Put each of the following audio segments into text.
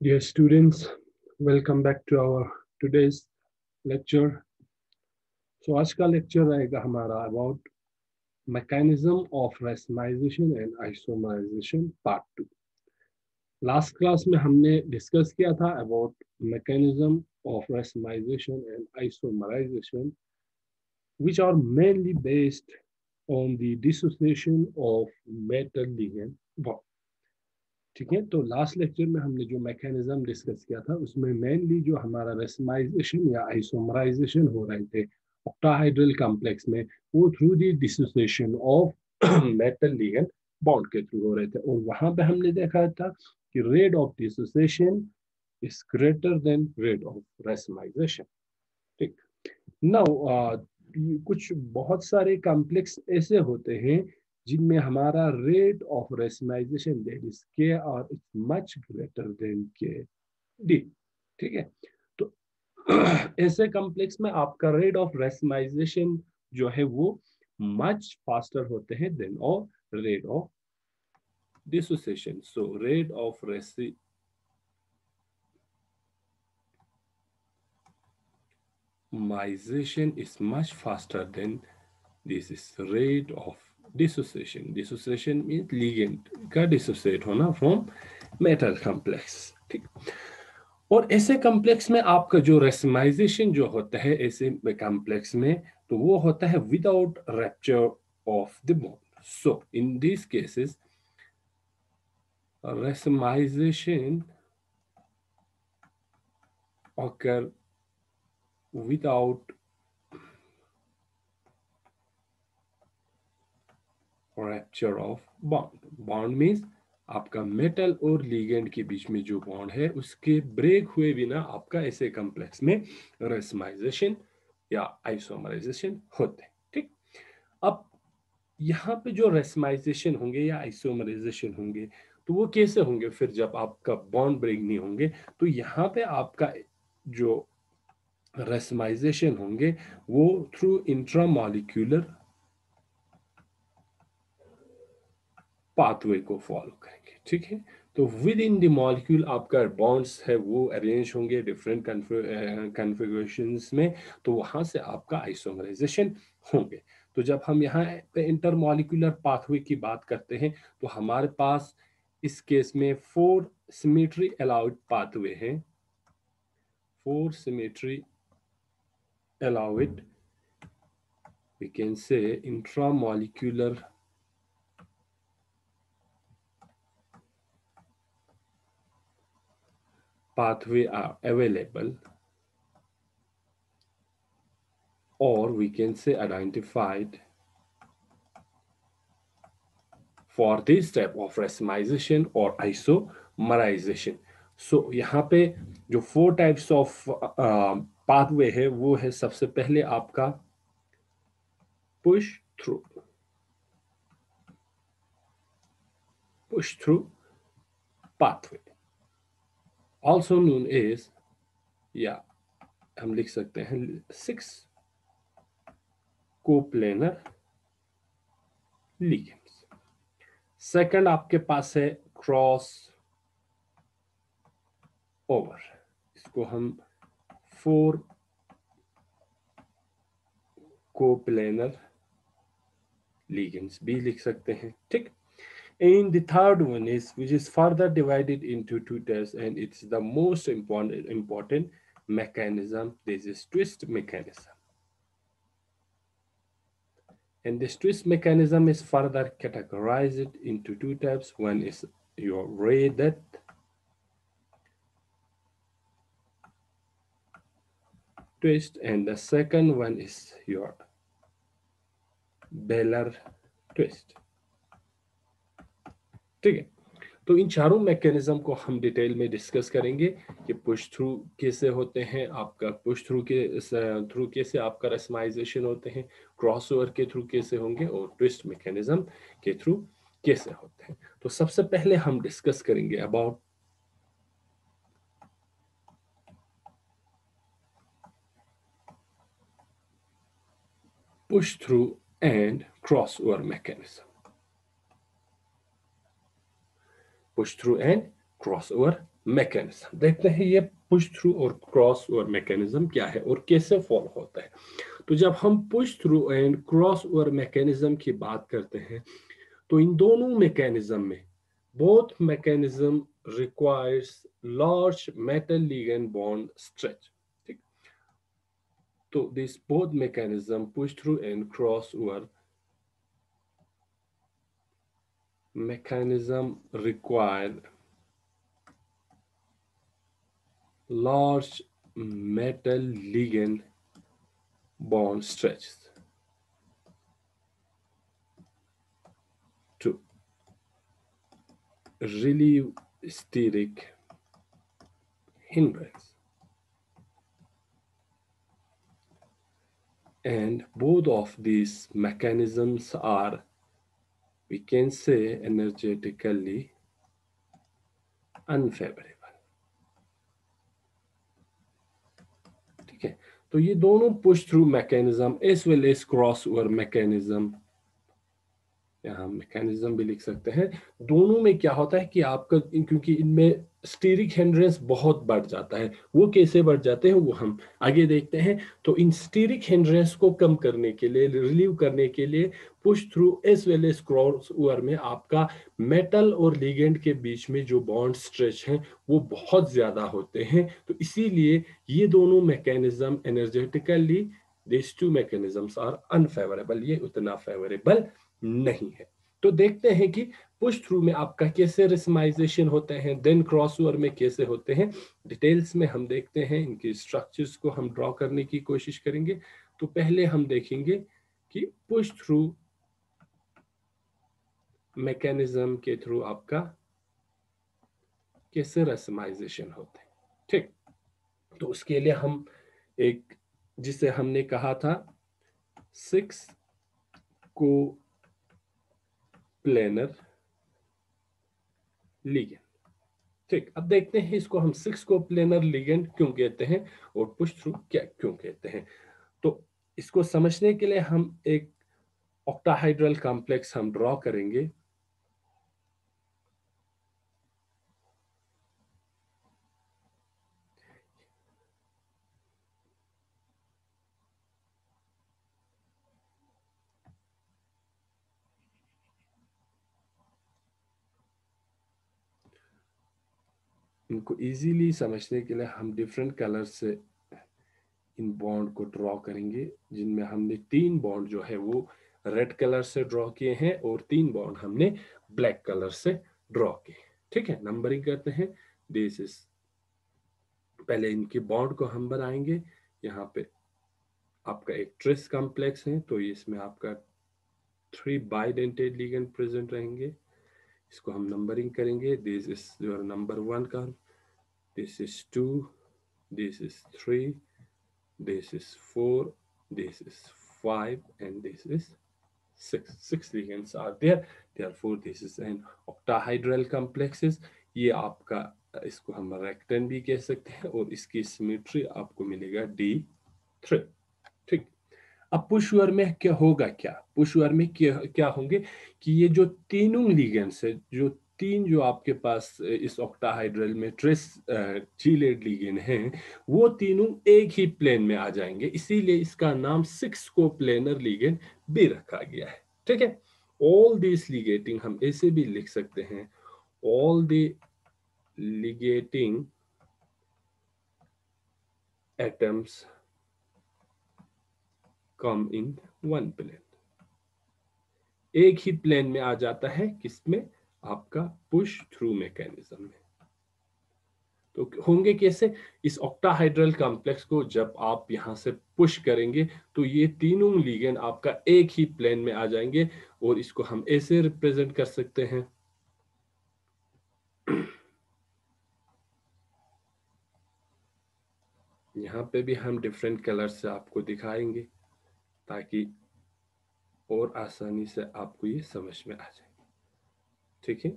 Dear students, welcome back to our today's lecture. So आज का lecture रहेगा हमारा about mechanism of racemisation and isomerisation part 2। Last class में हमने discuss किया था about mechanism of racemisation and isomerisation which are mainly based on the dissociation of metal ligand bond। ठीक है, तो लास्ट लेक्चर में हमने जो मैकेनिज्म डिस्कस किया था उसमें मेनली जो हमारा रेसमाइजेशन या आइसोमराइजेशन हो रहे थे ऑक्टाहाइड्रल कॉम्प्लेक्स में, वो through the dissociation of metal ligand bond के थ्रू हो रहे थे। और वहां पे हमने देखा था कि rate of dissociation is greater than rate of racemisation. ठीक, नाउ कुछ बहुत सारे कॉम्प्लेक्स ऐसे होते हैं जिनमें हमारा rate of racemisation that is के और इट्स मच ग्रेटर देन के डी। ठीक है, तो ऐसे कॉम्प्लेक्स में आपका रेट ऑफ रेसमाइजेशन जो है वो मच फास्टर होते हैं देन और rate of dissociation. So rate of racemisation is much faster than this is rate of dissociation. Dissociation means ligand का dissociate होना from metal complex। ठीक, और ऐसे कॉम्प्लेक्स में आपका जो रेसमाइजेशन जो होता है ऐसे कॉम्प्लेक्स में, तो वो होता है without rapture of the bond. So in this cases racemisation occur without rapture of bond. Bond means आपका मेटल और लिगेंड के बीच में जो बॉन्ड है उसके ब्रेक हुए बिना आपका ऐसे कॉम्प्लेक्स में रेसमाइजेशन या आइसोमराइजेशन होते हैं। ठीक, अब यहाँ पे जो रेसमाइजेशन होंगे या आइसोमराइजेशन होंगे तो वो कैसे होंगे? फिर जब आपका बॉन्ड ब्रेक नहीं होंगे तो यहाँ पे आपका जो रेसमाइजेशन होंगे वो थ्रू इंट्रामॉलिक्यूलर पाथवे को फॉलो करेंगे। ठीक है, तो विद इन द मॉलिक्यूल आपका बॉन्ड्स है वो अरेंज होंगे डिफरेंट कन्फिगरेशंस में, तो वहां से आपका आइसोमराइजेशन होंगे। तो जब हम यहाँ पे इंटरमॉलिक्यूलर पाथवे की बात करते हैं तो हमारे पास इस केस में 4 सिमेट्री अलाउड पाथवे हैं। 4 symmetry allowed, we can say intramolecular pathway are available, or we can say identified for this type of racemization or isomerization। So यहाँ पे जो 4 types of pathway है वो है, सबसे पहले आपका push through pathway, also known as, या हम लिख सकते हैं 6 coplanar ligands। सेकंड आपके पास है क्रॉस ओवर, इसको हम 4 कोप्लेनर ligands भी लिख सकते हैं। ठीक, and the third one is which is further divided into 2 types, and it's the most important mechanism. This is twist mechanism, and this twist mechanism is further categorized into 2 types. One is your ray death twist, and the second one is your Baylor twist। ठीक है, तो इन चारों mechanism को हम detail में discuss करेंगे कि push through कैसे होते हैं, आपका पुश थ्रू कैसे आपका रेसमाइजेशन होते हैं, क्रॉसओवर के थ्रू कैसे होंगे, और ट्विस्ट मैकेनिज्म के थ्रू कैसे होते हैं। तो सबसे पहले हम डिस्कस करेंगे about push through and crossover mechanism। push through and crossover mechanism देखते हैं, ये पुश थ्रू और क्रॉस ओवर मैकेनिज्म क्या है और कैसे फॉलो होता है। तो जब हम push through and cross over mechanism की बात करते हैं, तो इन दोनों मैकेनिज्म में both mechanism requires large metal ligand bond stretch, ठीक। तो this both mechanism push through and cross over mechanism require large metal ligand bond stretches to relieve steric hindrance, and both of these mechanisms are, we can say, energetically unfavorable, ठीक है। तो ये दोनों push through mechanism as well as cross over mechanism, यहाँ mechanism भी लिख सकते हैं, दोनों में क्या होता है कि आपका, क्योंकि इनमें स्टीरिक हिंड्रेंस बहुत बढ़ जाता है, वो कैसे बढ़ जाते हैं वो हम आगे देखते हैं। तो इन स्टीरिक हिंड्रेंस को कम करने के लिए, रिलीव करने के लिए, push through as well as cross over में आपका मेटल और लिगेंड के बीच में जो बॉन्ड स्ट्रेच हैं वो बहुत ज्यादा होते हैं। तो इसीलिए ये दोनों mechanism energetically, this two mechanisms are unfavourable, ये उतना फेवरेबल नहीं है। तो देखते हैं कि पुश थ्रू में आपका कैसे रेसमाइजेशन होते हैं, देन क्रॉस ओवर में कैसे होते हैं। डिटेल्स में हम देखते हैं, इनके स्ट्रक्चर्स को हम ड्रॉ करने की कोशिश करेंगे। तो पहले हम देखेंगे कि पुश थ्रू मैकेनिज्म के थ्रू आपका कैसे रेसमाइजेशन होते हैं, ठीक। तो उसके लिए हम एक, जिसे हमने कहा था 6 को प्लेनर लिगेंड, ठीक। अब देखते हैं इसको हम 6 को प्लेनर लिगेंड क्यों कहते हैं और पुश थ्रू क्या क्यों कहते हैं। तो इसको समझने के लिए हम एक ऑक्टाहाइड्रल कॉम्प्लेक्स हम ड्रॉ करेंगे। इनको इजीली समझने के लिए हम डिफरेंट कलर से इन बॉन्ड को ड्रॉ करेंगे, जिनमें हमने 3 बॉन्ड जो है वो रेड कलर से ड्रॉ किए हैं और 3 बॉन्ड हमने ब्लैक कलर से ड्रॉ किए, ठीक है। नंबरिंग करते हैं। दिस इज, पहले इनके बॉन्ड को हम बनाएंगे। यहाँ पे आपका एक ट्रिस कॉम्प्लेक्स है, तो इसमें आपका 3 बाइडेंटेड लिगेंड प्रेजेंट रहेंगे। इसको हम नंबरिंग करेंगे। This is your number 1 curve, this is 2, this is 3, this is 4, this is 5, and this is 6. 6 ligands are there, therefore this is an octahedral complexes। ये आपका, इसको हम रेक्टेन भी कह सकते हैं और इसकी सिमेट्री आपको मिलेगा D3, ठीक। अब पुशवर में क्या होगा, क्या पुशवर में क्या होंगे कि ये जो तीनों लिगेंड्स है, जो तीन जो आपके पास इस ऑक्टाहाइड्रल में ट्रेस चीलेड लिगेंड हैं, वो तीनों एक ही प्लेन में आ जाएंगे, इसीलिए इसका नाम 6 को प्लेनर लिगेंड भी रखा गया है, ठीक है। ऑल दिस लिगेटिंग हम ऐसे भी लिख सकते हैं, all the ligating atoms come in one plane, एक ही प्लेन में आ जाता है, किसमें, आपका पुश थ्रू मैकेनिज्म में। तो होंगे कैसे, इस ऑक्टाहाइड्रल कॉम्प्लेक्स को जब आप यहां से पुश करेंगे तो ये तीनों लिगेंड आपका एक ही प्लेन में आ जाएंगे, और इसको हम ऐसे रिप्रेजेंट कर सकते हैं। यहाँ पे भी हम डिफरेंट कलर से आपको दिखाएंगे ताकि और आसानी से आपको ये समझ में आ जाए, ठीक है।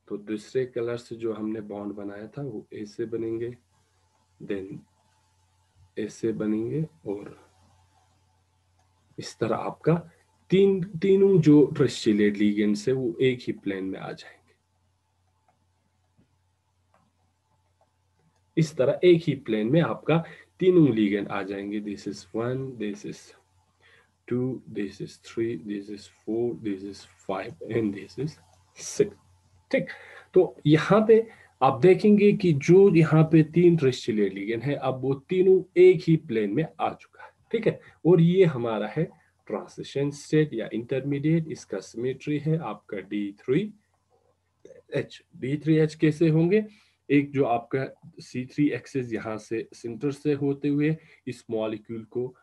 तो दूसरे कलर से जो हमने बॉन्ड बनाया था वो ऐसे बनेंगे, देन ऐसे बनेंगे, और इस तरह आपका तीनों जो ट्रिस्चिलेट लिगेंड्स है वो एक ही प्लेन में आ जाएंगे। इस तरह एक ही प्लेन में आपका तीनों लिगेंड आ जाएंगे। This is 1, this is 2, this is 3, this is 4, this is 5 and this is 6। ठीक, तो यहाँ पे आप देखेंगे कि जो यहाँ पे 3 रेस्टिलियर लिगेंड है, अब वो तीनों एक ही प्लेन में आ चुका है। ठीक है, और ये हमारा है ट्रांजिशन स्टेट या इंटरमीडिएट। इसका सिमेट्री है आपका D3H। D3H कैसे होंगे? एक जो आपका C3 एक्सिस यहाँ से सेंटर से होते हुए इस मॉलिक्यूल को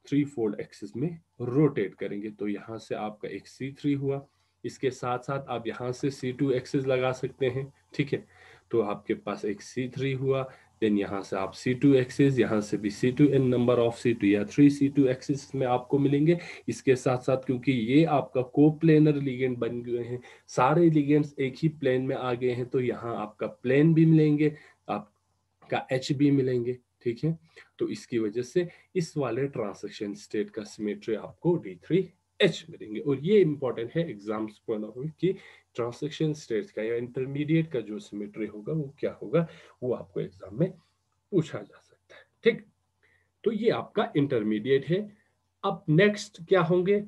3 फोल्ड एक्सिस में रोटेट करेंगे, तो यहाँ से आपका एक C3 हुआ। इसके साथ साथ आप यहाँ से C2 एक्सिस लगा सकते हैं। ठीक है, तो आपके पास एक C3 हुआ। देन यहाँ से आप C2 एक्सिस, यहाँ से भी C2 in number of C2 या 3 C2 एक्सिस में आपको मिलेंगे। इसके साथ साथ क्योंकि ये आपका कोप्लेनर लिगेंड बन गए हैं, सारे लिगेंड्स एक ही प्लेन में आ गए हैं, तो यहाँ आपका प्लेन भी मिलेंगे, आपका H भी मिलेंगे। ठीक है, तो इसकी वजह से इस वाले ट्रांजिशन स्टेट का सिमेट्री आपको D3H मिलेंगे। और ये इंपॉर्टेंट है एग्जाम्स पॉइंट ऑफ व्यू कि ट्रांजिशन स्टेट का या इंटरमीडिएट का जो सिमेट्री होगा वो क्या होगा, वो आपको एग्जाम में पूछा जा सकता है। ठीक, तो ये आपका इंटरमीडिएट है। अब नेक्स्ट क्या होंगे,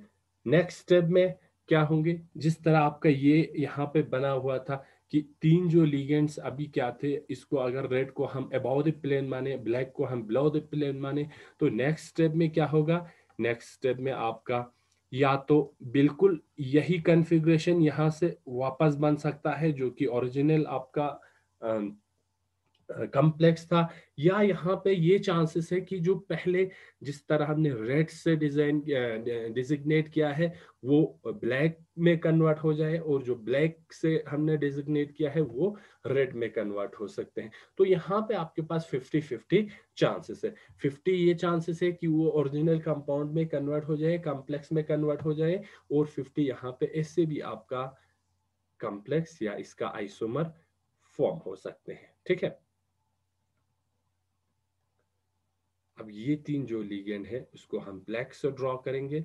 नेक्स्ट स्टेप में क्या होंगे? जिस तरह आपका ये यहाँ पे बना हुआ था कि 3 जो लिगेंड्स अभी क्या थे, इसको अगर रेड को हम अबव द प्लेन माने, ब्लैक को हम बिलो द प्लेन माने, तो नेक्स्ट स्टेप में क्या होगा? नेक्स्ट स्टेप में आपका या तो बिल्कुल यही कॉन्फ़िगरेशन यहाँ से वापस बन सकता है जो कि ओरिजिनल आपका कॉम्प्लेक्स था, या यहाँ पे ये चांसेस है कि जो पहले जिस तरह हमने रेड से डिजाइन डिजिग्नेट किया है वो ब्लैक में कन्वर्ट हो जाए, और जो ब्लैक से हमने डिजिग्नेट किया है वो रेड में कन्वर्ट हो सकते हैं। तो यहाँ पे आपके पास 50-50 चांसेस है। 50 ये चांसेस है कि वो ओरिजिनल कंपाउंड में कन्वर्ट हो जाए, कॉम्प्लेक्स में कन्वर्ट हो जाए, और 50 यहाँ पे ऐसे भी आपका कॉम्प्लेक्स या इसका आइसोमर फॉर्म हो सकते हैं। ठीक है, अब ये 3 जो लिगेंड है उसको हम ब्लैक से ड्रॉ करेंगे,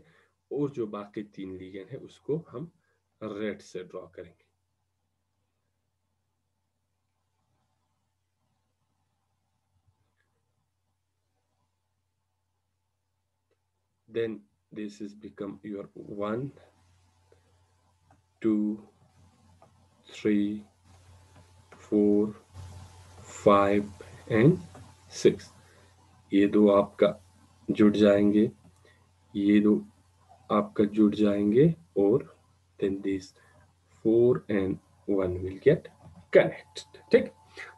और जो बाकी 3 लिगेंड है उसको हम रेड से ड्रॉ करेंगे। Then this is become your 1, 2, 3, 4, 5 and 6। ये दो आपका जुड़ जाएंगे, ये दो आपका जुड़ जाएंगे, और then this 4 and 1 will get connected। ठीक,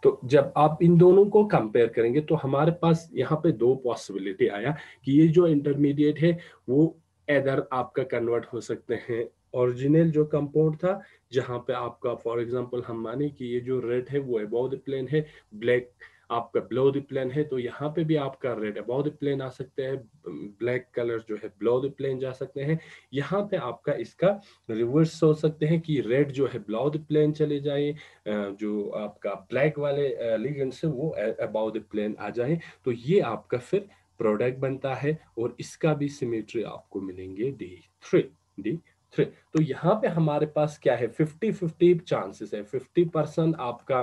तो जब आप इन दोनों को कंपेयर करेंगे तो हमारे पास यहाँ पे दो पॉसिबिलिटी आया कि ये जो इंटरमीडिएट है वो इधर आपका कन्वर्ट हो सकते हैं ओरिजिनल जो कंपाउंड था, जहाँ पे आपका फॉर एग्जांपल हम माने कि ये जो रेड है वो अबव द प्लेन है, ब्लैक आपका बिलो द प्लेन है, तो यहाँ पे भी आपका रेड अबव द प्लेन आ सकते हैं, ब्लैक कलर जो है बिलो द प्लेन जा सकते हैं। यहाँ पे आपका इसका रिवर्स सोच सकते हैं कि रेड जो है बिलो द प्लेन चले जाए, जो आपका ब्लैक वाले लिगेंड्स है वो अबव द प्लेन आ जाए, तो ये आपका फिर प्रोडक्ट बनता है, और इसका भी सिमेट्री आपको मिलेंगे D3। तो यहाँ पे हमारे पास क्या है, 50-50 चांसेस है। 50% आपका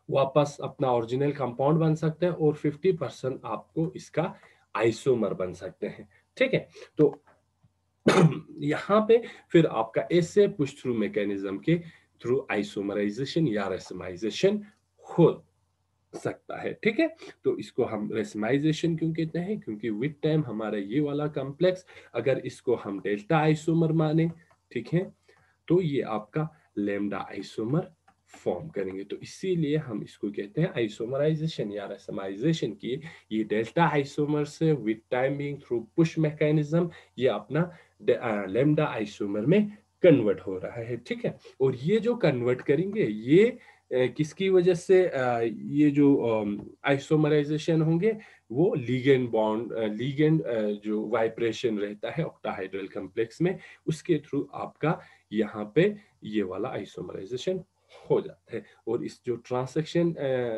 वापस अपना ओरिजिनल कंपाउंड बन सकते हैं, और 50% आपको इसका आइसोमर बन सकते हैं। ठीक है, तो यहाँ पे फिर आपका ऐसे पुश थ्रू मैकेनिज्म के थ्रू आइसोमराइजेशन या रेसिमाइजेशन हो सकता है। ठीक है, तो इसको हम रेसिमाइजेशन क्यों कहते हैं? क्योंकि विद टाइम हमारा ये वाला कॉम्प्लेक्स अगर इसको हम डेल्टा आइसोमर माने, ठीक है, तो ये आपका लेमडा आइसोमर फॉर्म करेंगे, तो इसीलिए हम इसको कहते हैं आइसोमराइजेशन या रेसिमाइजेशन की। ये डेल्टा आइसोमर से with time being through push mechanism ये अपना लेमडा आइसोमर में कन्वर्ट हो रहा है। ठीक है, और ये जो कन्वर्ट करेंगे ये किसकी वजह से ये जो आइसोमराइजेशन होंगे, वो लीगेंड बॉन्ड लीगेंड जो वाइब्रेशन रहता है ऑक्टाहाइड्रल कॉम्प्लेक्स में, उसके थ्रू आपका यहाँ पे ये वाला आइसोमराइजेशन हो जाता है। और इस जो ट्रांसक्शन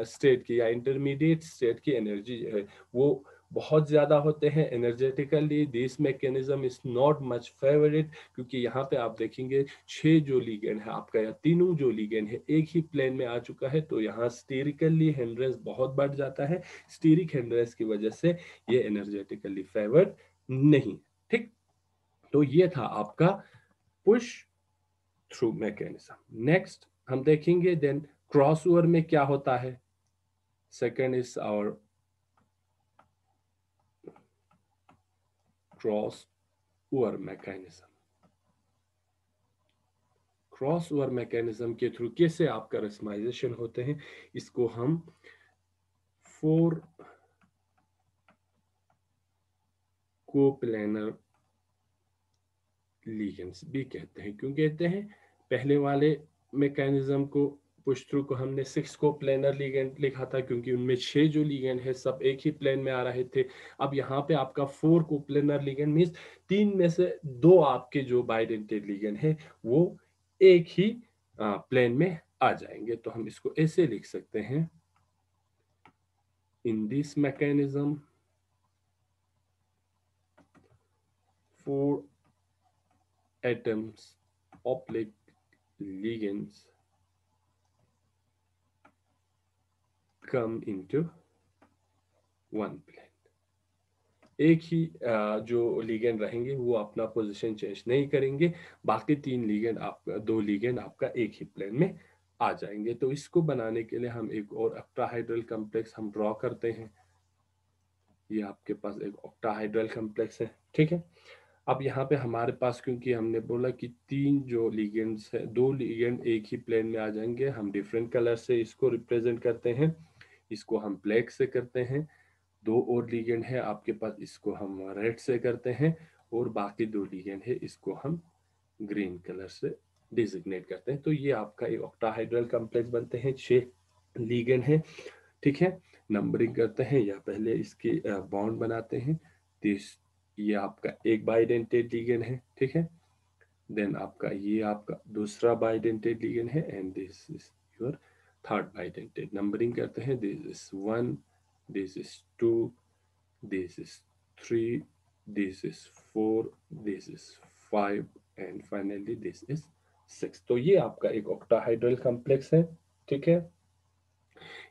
स्टेट की या इंटरमीडिएट स्टेट की एनर्जी है वो बहुत ज्यादा होते हैं energetically, this mechanism is not much favourite, क्योंकि यहाँ पे आप देखेंगे 6 जो लिगेंड है आपका, या तीनों जो लिगेंड है एक ही प्लेन में आ चुका है, तो यहाँ स्टेरिकली हिंड्रेंस बहुत बढ़ जाता है। स्टीरिक हिंड्रेंस की वजह से ये एनर्जेटिकली फेवर्ड नहीं। ठीक, तो ये था आपका पुश थ्रू मैकेनिज्म। नेक्स्ट हम देखेंगे देन क्रॉस ओवर में क्या होता है। Second is our cross over mechanism. Cross over mechanism के थ्रू कैसे आपका रेसमाइजेशन होते हैं, इसको हम फोर कोप्लेनर लीगेंड्स भी कहते हैं। क्यों कहते हैं? पहले वाले मैकेनिज्म को पुश थ्रू को हमने 6 को प्लेनर लीगेंड लिखा था, क्योंकि उनमें 6 जो लीगेंड है सब एक ही प्लेन में आ रहे थे। अब यहाँ पे आपका 4 को प्लेनर लीगेंड मीन्स 3 में से 2 आपके जो बाइडेंटेड लीगेंड है वो एक ही प्लेन में आ जाएंगे। तो हम इसको ऐसे लिख सकते हैं, in this mechanism 4 atoms oblique ligands come into one plane। एक ही जो लिगेंड रहेंगे वो अपना पोजीशन चेंज नहीं करेंगे, बाकी 3 लिगेंड आपका, 2 लिगेंड आपका एक ही प्लेन में आ जाएंगे। तो इसको बनाने के लिए हम एक और ऑक्टाहाइड्रल कॉम्प्लेक्स हम ड्रॉ करते हैं। ये आपके पास एक ऑक्टाहाइड्रल कॉम्प्लेक्स है, ठीक है। अब यहाँ पे हमारे पास, क्योंकि हमने बोला कि 3 जो लिगेंड्स है, 2 लिगेंड एक ही प्लेन में आ जाएंगे, हम डिफरेंट कलर से इसको रिप्रेजेंट करते हैं। इसको हम ब्लैक से करते हैं। 2 और लिगेंड है आपके पास, इसको हम रेड से करते हैं, और बाकी 2 लिगेंड है इसको हम ग्रीन कलर से डिजिग्नेट करते हैं। तो ये आपका एक ऑक्टाहाइड्रल कॉम्प्लेक्स बनते हैं, 6 लिगेंड है, ठीक है। नंबरिंग करते हैं या पहले इसके बॉन्ड बनाते हैं। दिस, ये आपका एक बाइडेंटेड लिगेंड है, ठीक है। देन आपका ये आपका दूसरा बाइडेंटेड लिगेंड है, and this is your third bidentate. Numbering करते हैं, this is 1, this is 2, this is 3, this is 4, this is 5, and finally this is 6। तो ये आपका एक ऑक्टाहाइड्रल कॉम्प्लेक्स है, ठीक है।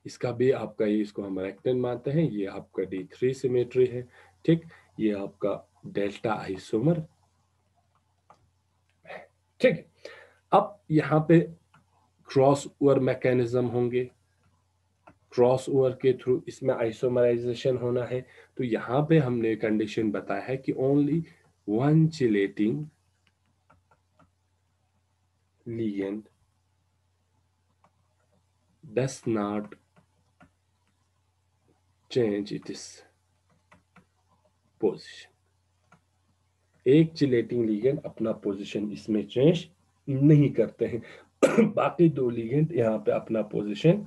इसका भी आपका, ये इसको हम रेक्टेन मानते हैं, ये आपका D3 सिमेट्री है, ठीक। ये आपका डेल्टा आइसोमर, ठीक है। अब यहाँ पे क्रॉस ओवर मैकेनिज्म होंगे, क्रॉस ओवर के थ्रू इसमें आइसोमराइजेशन होना है। तो यहाँ पे हमने कंडीशन बताया है कि only one chelating ligand does not change its position। एक चिलेटिंग लिगेंड अपना पोजीशन इसमें चेंज नहीं करते हैं, बाकी 2 लिगेंड यहाँ पे अपना पोजीशन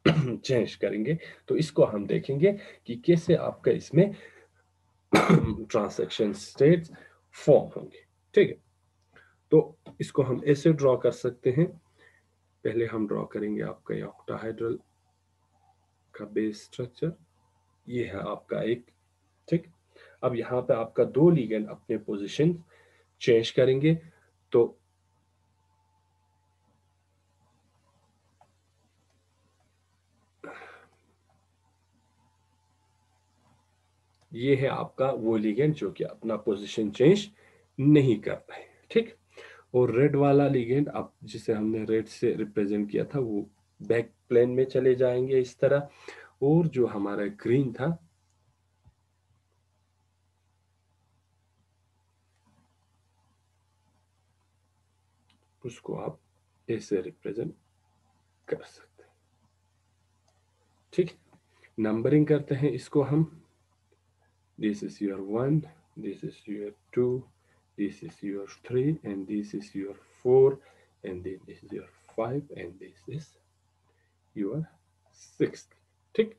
चेंज करेंगे। तो इसको हम देखेंगे कि कैसे आपका इसमें ट्रांसैक्शन स्टेट्स फॉर्म होंगे, ठीक है। तो इसको हम ऐसे ड्रॉ कर सकते हैं। पहले हम ड्रॉ करेंगे आपका ये ऑक्टाहाइड्रल का बेस स्ट्रक्चर, ये है आपका एक, ठीक। अब यहाँ पे आपका 2 लिगेंड अपने पोजीशन चेंज करेंगे। तो ये है आपका वो लिगेंड जो कि अपना पोजीशन चेंज नहीं कर रहे हैं, ठीक। और रेड वाला लिगेंड, अब जिसे हमने रेड से रिप्रेजेंट किया था, वो बैक प्लेन में चले जाएंगे इस तरह। और जो हमारा ग्रीन था, उसको आप ऐसे रिप्रेजेंट कर सकते हैं, ठीक। नंबरिंग करते हैं इसको हम, this is your 1, this is your 2, this is your 3, and this is your 4, and then this is your 5, and this is your 6, ठीक।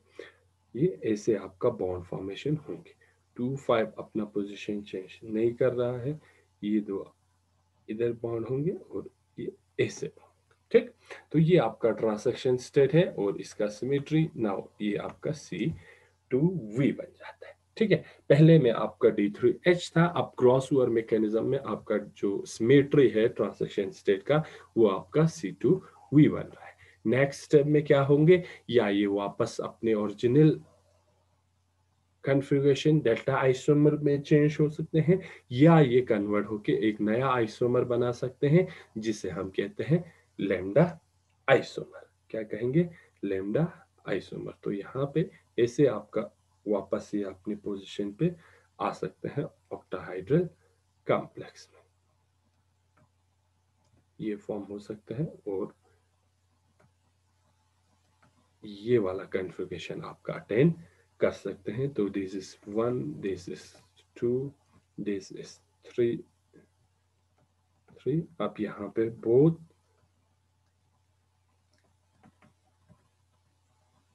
ये ऐसे आपका बॉन्ड फॉर्मेशन होंगे। 2 5 अपना पोजीशन चेंज नहीं कर रहा है, ये 2 इधर बॉन्ड होंगे, और ये ऐसे, ठीक। तो ये आपका ट्रांसैक्शन स्टेट है, और इसका सिमेट्री नाउ ये आपका C D2V बन जाता है। ठीक है, पहले में आपका D3H था, अब क्रॉस ओवर मैकेनिज्म में आपका जो सिमेट्री है ट्रांजिशन स्टेट का वो आपका C2V बन रहा है। नेक्स्ट स्टेप में क्या होंगे, या ये वापस अपने ओरिजिनल कन्फिगरेशन डेल्टा आइसोमर में चेंज हो सकते हैं, या ये कन्वर्ट होके एक नया आइसोमर बना सकते हैं जिसे हम कहते हैं लैम्डा आइसोमर। क्या कहेंगे, लैम्डा आइसोमर। तो यहाँ पे ऐसे आपका वापस ये अपनी पोजीशन पे आ सकते हैं ऑक्टाहाइड्रल कॉम्प्लेक्स में, ये फॉर्म हो सकता है और ये वाला कन्फिगरेशन आपका अटेन कर सकते हैं। तो this is 1, this is 2, this is 3। अब यहाँ पे बोथ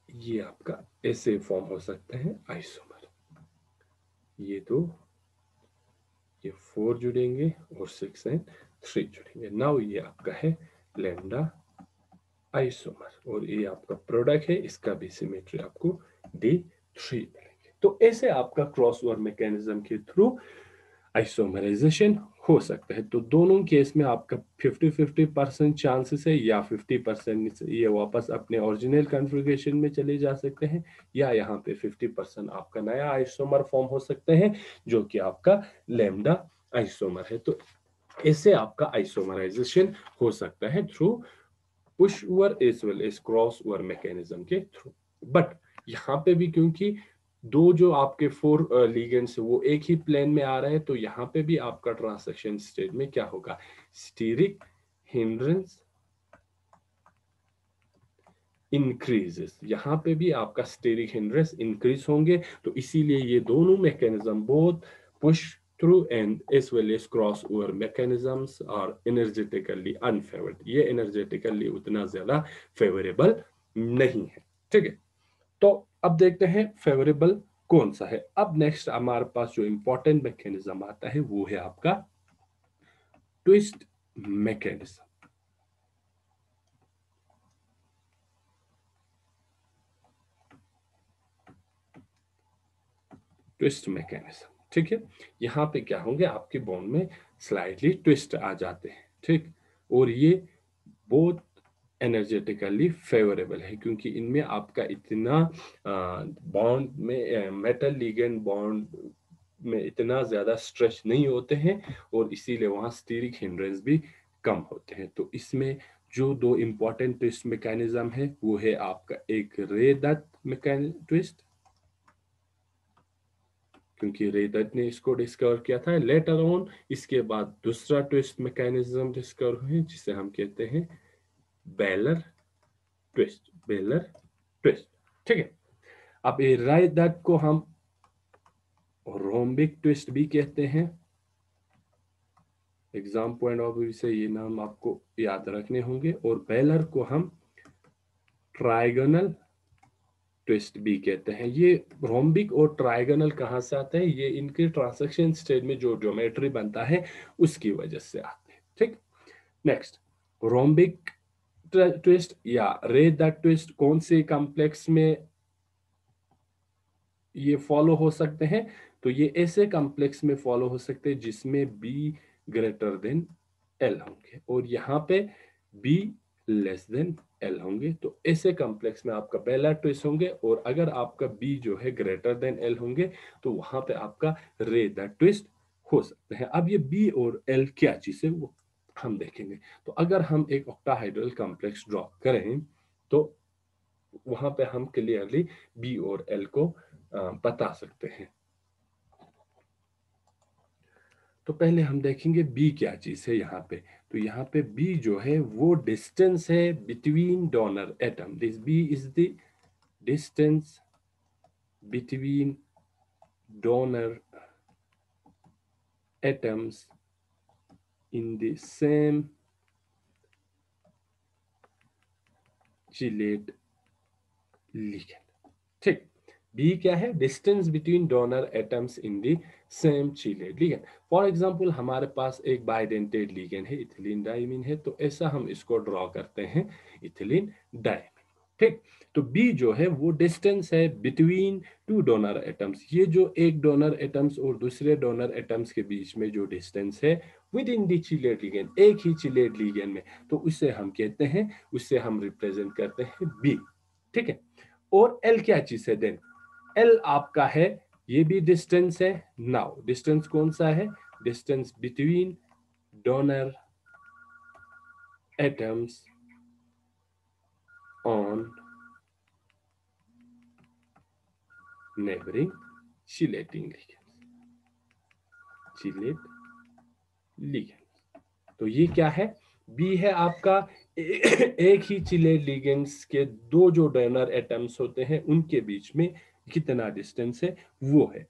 ये आपका ऐसे फॉर्म हो सकते हैं आइसोमर। ये तो ये 4 जुड़ेंगे और 6 एंड 3 जुड़ेंगे। नाउ ये आपका है लैम्डा आइसोमर और ये आपका प्रोडक्ट है, इसका भी सिमेट्री आपको D3 मिलेंगे। तो ऐसे आपका क्रॉस ओवर मैकेनिज्म के थ्रू आइसोमराइजेशन हो सकता है। तो दोनों केस में आपका 50-50% चांसेस है, या 50% ये वापस अपने ओरिजिनल कॉन्फ़िगरेशन में चले जा सकते हैं, या यहाँ पे 50% आपका नया आइसोमर फॉर्म हो सकते हैं जो कि आपका लैम्डा आइसोमर है। तो इससे आपका आइसोमराइजेशन हो सकता है through push over as well as cross over mechanism के थ्रू। बट यहाँ पे भी क्योंकि दो जो आपके 4 लिगेंड्स वो एक ही प्लेन में आ रहे हैं, तो यहाँ पे भी आपका ट्रांसक्शन स्टेट में क्या होगा, स्टीरिक हिंड्रेंस इंक्रीजेस। यहाँ पे भी आपका स्टीरिक हिंड्रेंस इंक्रीज होंगे। तो इसीलिए ये दोनों mechanism both push through and as well as crossover mechanisms are energetically unfavored। ये energetically उतना ज्यादा फेवरेबल नहीं है। ठीक है, तो अब देखते हैं फेवरेबल कौन सा है। अब नेक्स्ट हमारे पास जो इंपॉर्टेंट मैकेनिज्म आता है वो है आपका ट्विस्ट मैकेनिज्म। ट्विस्ट मैकेनिज्म, ठीक है, यहाँ पे क्या होंगे, आपके बोन में स्लाइटली ट्विस्ट आ जाते हैं। ठीक, और ये बहुत एनर्जेटिकली फेवरेबल है क्योंकि इनमें आपका इतना बॉन्ड में मेटल लिगेंड बॉन्ड में इतना ज्यादा स्ट्रेच नहीं होते हैं और इसीलिए वहां स्टीरिक हिंड्रेंस भी कम होते हैं। तो इसमें जो दो इंपॉर्टेंट ट्विस्ट मैकेनिज्म है वो है आपका एक रे दत्त मैकेनिज्म ट्विस्ट, क्योंकि रे दत्त ने इसको डिस्कवर किया था लेटर ऑन। इसके बाद दूसरा ट्विस्ट मैकेनिज्म डिस्कवर हुए जिसे हम कहते हैं बेलर ट्विस्ट, बेलर ट्विस्ट। ठीक है, अब ये रे दत्त को हम रोम्बिक ट्विस्ट भी कहते हैं। एग्जाम पॉइंट ऑफ व्यू से ये नाम आपको याद रखने होंगे। और बेलर को हम ट्राइगोनल ट्विस्ट भी कहते हैं। ये रोम्बिक और ट्राइगोनल कहाँ से आते हैं, ये इनके ट्रांजैक्शन स्टेट में जो ज्योमेट्री बनता है उसकी वजह से आते हैं। ठीक, नेक्स्ट रोम्बिक ट्विस्ट या रे दत्त ट्विस्ट कौन से कॉम्प्लेक्स में ये फॉलो हो सकते हैं, तो ये ऐसे कॉम्प्लेक्स में फॉलो हो सकते हैं जिसमें b ग्रेटर देन l होंगे और यहाँ पे b लेस देन l होंगे। तो ऐसे कॉम्प्लेक्स में आपका बेलर ट्विस्ट होंगे और अगर आपका b जो है ग्रेटर देन l होंगे तो वहां पे आपका रे दत्त ट्विस्ट हो सकते हैं। अब ये b और l क्या चीज है वो हम देखेंगे। तो अगर हम एक ऑक्टाहाइड्रल कॉम्प्लेक्स ड्रॉ करें तो वहां पे हम क्लियरली b और l को बता सकते हैं। तो पहले हम देखेंगे b क्या चीज है यहाँ पे। तो यहाँ पे b जो है वो डिस्टेंस है between donor atom. This b is the distance between donor atoms in the same chelate ligand। ठीक, b क्या है, distance between donor atoms in the same चीलेट ligand. For example हमारे पास एक बाइडेंटेड लिगेंड है, इथिलीन डाइमीन है, तो ऐसा हम इसको ड्रॉ करते हैं इथिलीन डाइमीन। ठीक। तो बी जो है वो डिस्टेंस है बिटवीन टू डोनर एटम्स। ये जो एक डोनर एटम्स और दूसरे डोनर एटम्स के बीच में जो डिस्टेंस है with in the chelate ligand, एक ही चिलेट लिगेंड में, तो उससे हम कहते हैं, उससे हम रिप्रेजेंट करते हैं बी। ठीक है। और एल क्या चीज है देन? एल आपका है, ये भी डिस्टेंस है। नाउ डिस्टेंस कौन सा है? Distance between donor atoms on neighboring chelating ligands, chilate ligand। तो ये क्या है? बी है आपका एक ही चिलेट लिगेंड्स के दो जो डोनर एटम्स होते हैं उनके बीच में कितना डिस्टेंस है वो है।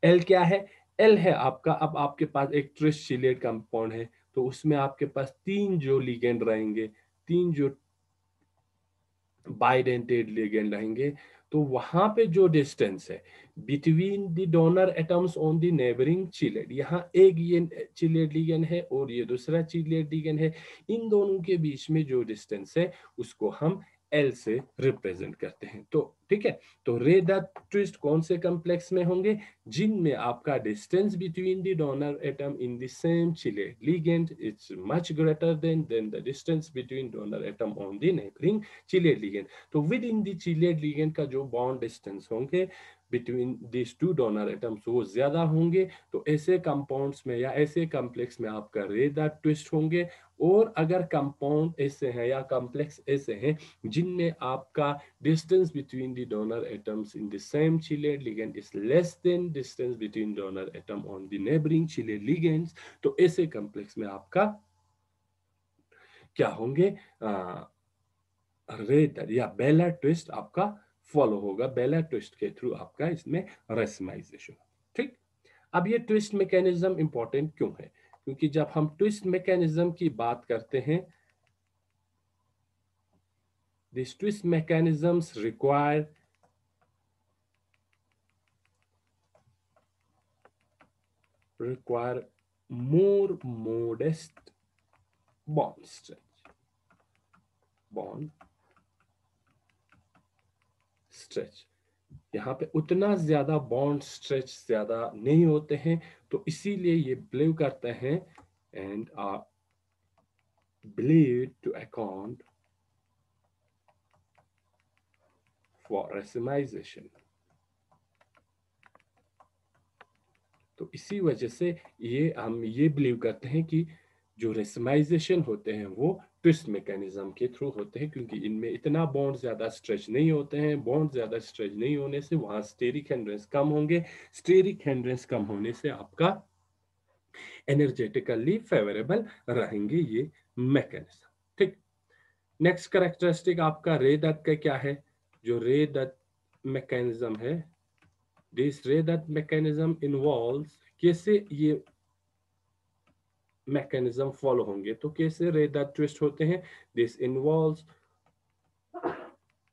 एल क्या है? एल है आपका, अब आपके पास एक ट्रिस चिलेट कंपाउंड है तो उसमें आपके पास तीन जो लिगेंड रहेंगे, तीन जो बाइडेंटेड लिगेंड रहेंगे, तो वहां पे जो डिस्टेंस है between the donor atoms on the neighbouring chelate, यहाँ एक ये चिलेट लिगेंड है और ये दूसरा चिलेट लिगेंड है, इन दोनों के बीच में जो डिस्टेंस है उसको हम एल से रिप्रेजेंट करते हैं। तो ठीक है, तो रे डॉट ट्विस्ट कौन से कॉम्प्लेक्स में होंगे? जिनमें आपका distance between the donor atom in the same chelate ligand it's much greater than the distance between donor atom on the neighbouring chelate ligand. तो within the chelate ligand का जो bond distance होंगे between this two donor atoms वो ज्यादा होंगे, तो ऐसे compounds में या ऐसे कॉम्प्लेक्स में आपका रे डॉट ट्विस्ट होंगे। और अगर कंपाउंड ऐसे हैं या कॉम्प्लेक्स ऐसे हैं जिनमें आपका distance between the donor atoms in the same chelate ligand is less than distance between donor atom on the neighbouring chelate ligands, तो ऐसे कॉम्प्लेक्स में आपका क्या होंगे? रेटर या बेलर ट्विस्ट आपका फॉलो होगा। बेलर ट्विस्ट के थ्रू आपका इसमें रेसमाइजेशन। ठीक। अब ये ट्विस्ट मैकेनिज्म इंपॉर्टेंट क्यों है? क्योंकि जब हम ट्विस्ट मैकेनिज्म की बात करते हैं, this twist mechanisms require more modest bond stretch। यहाँ पे उतना ज्यादा बॉन्ड स्ट्रेच ज्यादा नहीं होते हैं, तो इसीलिए ये बिलीव करते हैं and are believed to account for racemization। तो इसी वजह से ये हम ये बिलीव करते हैं कि जो रेसमाइजेशन होते हैं वो ट्विस्ट मैकेनिज्म के थ्रू होते हैं, क्योंकि इनमें इतना बॉन्ड ज्यादा स्ट्रेच नहीं होते हैं। बॉन्ड ज्यादा स्ट्रेच नहीं होने से वहां स्टेरिक हिंड्रेंस कम होंगे। स्टेरिक हिंड्रेंस कम होने से आपका एनर्जेटिकली फेवरेबल रहेंगे ये मैकेनिज्म। ठीक। नेक्स्ट कैरेक्टरिस्टिक आपका रे डॉट का क्या है? जो रे डॉट मैकेनिज्म है, दिस रे डॉट मैकेनिज्म इन्वॉल्व्स, कैसे ये मैकेनिज्म फॉलो होंगे, तो कैसे रे डॉट ट्विस्ट होते हैं? This involves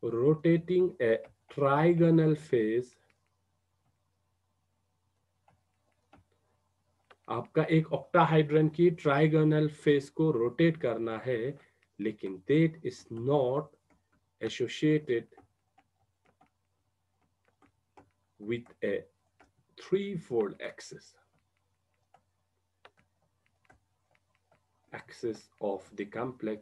rotating A trigonal face. आपका एक ऑक्टाहाइड्रन की ट्राइगोनल फेस को रोटेट करना है, लेकिन that is not associated with a threefold axis of the complex।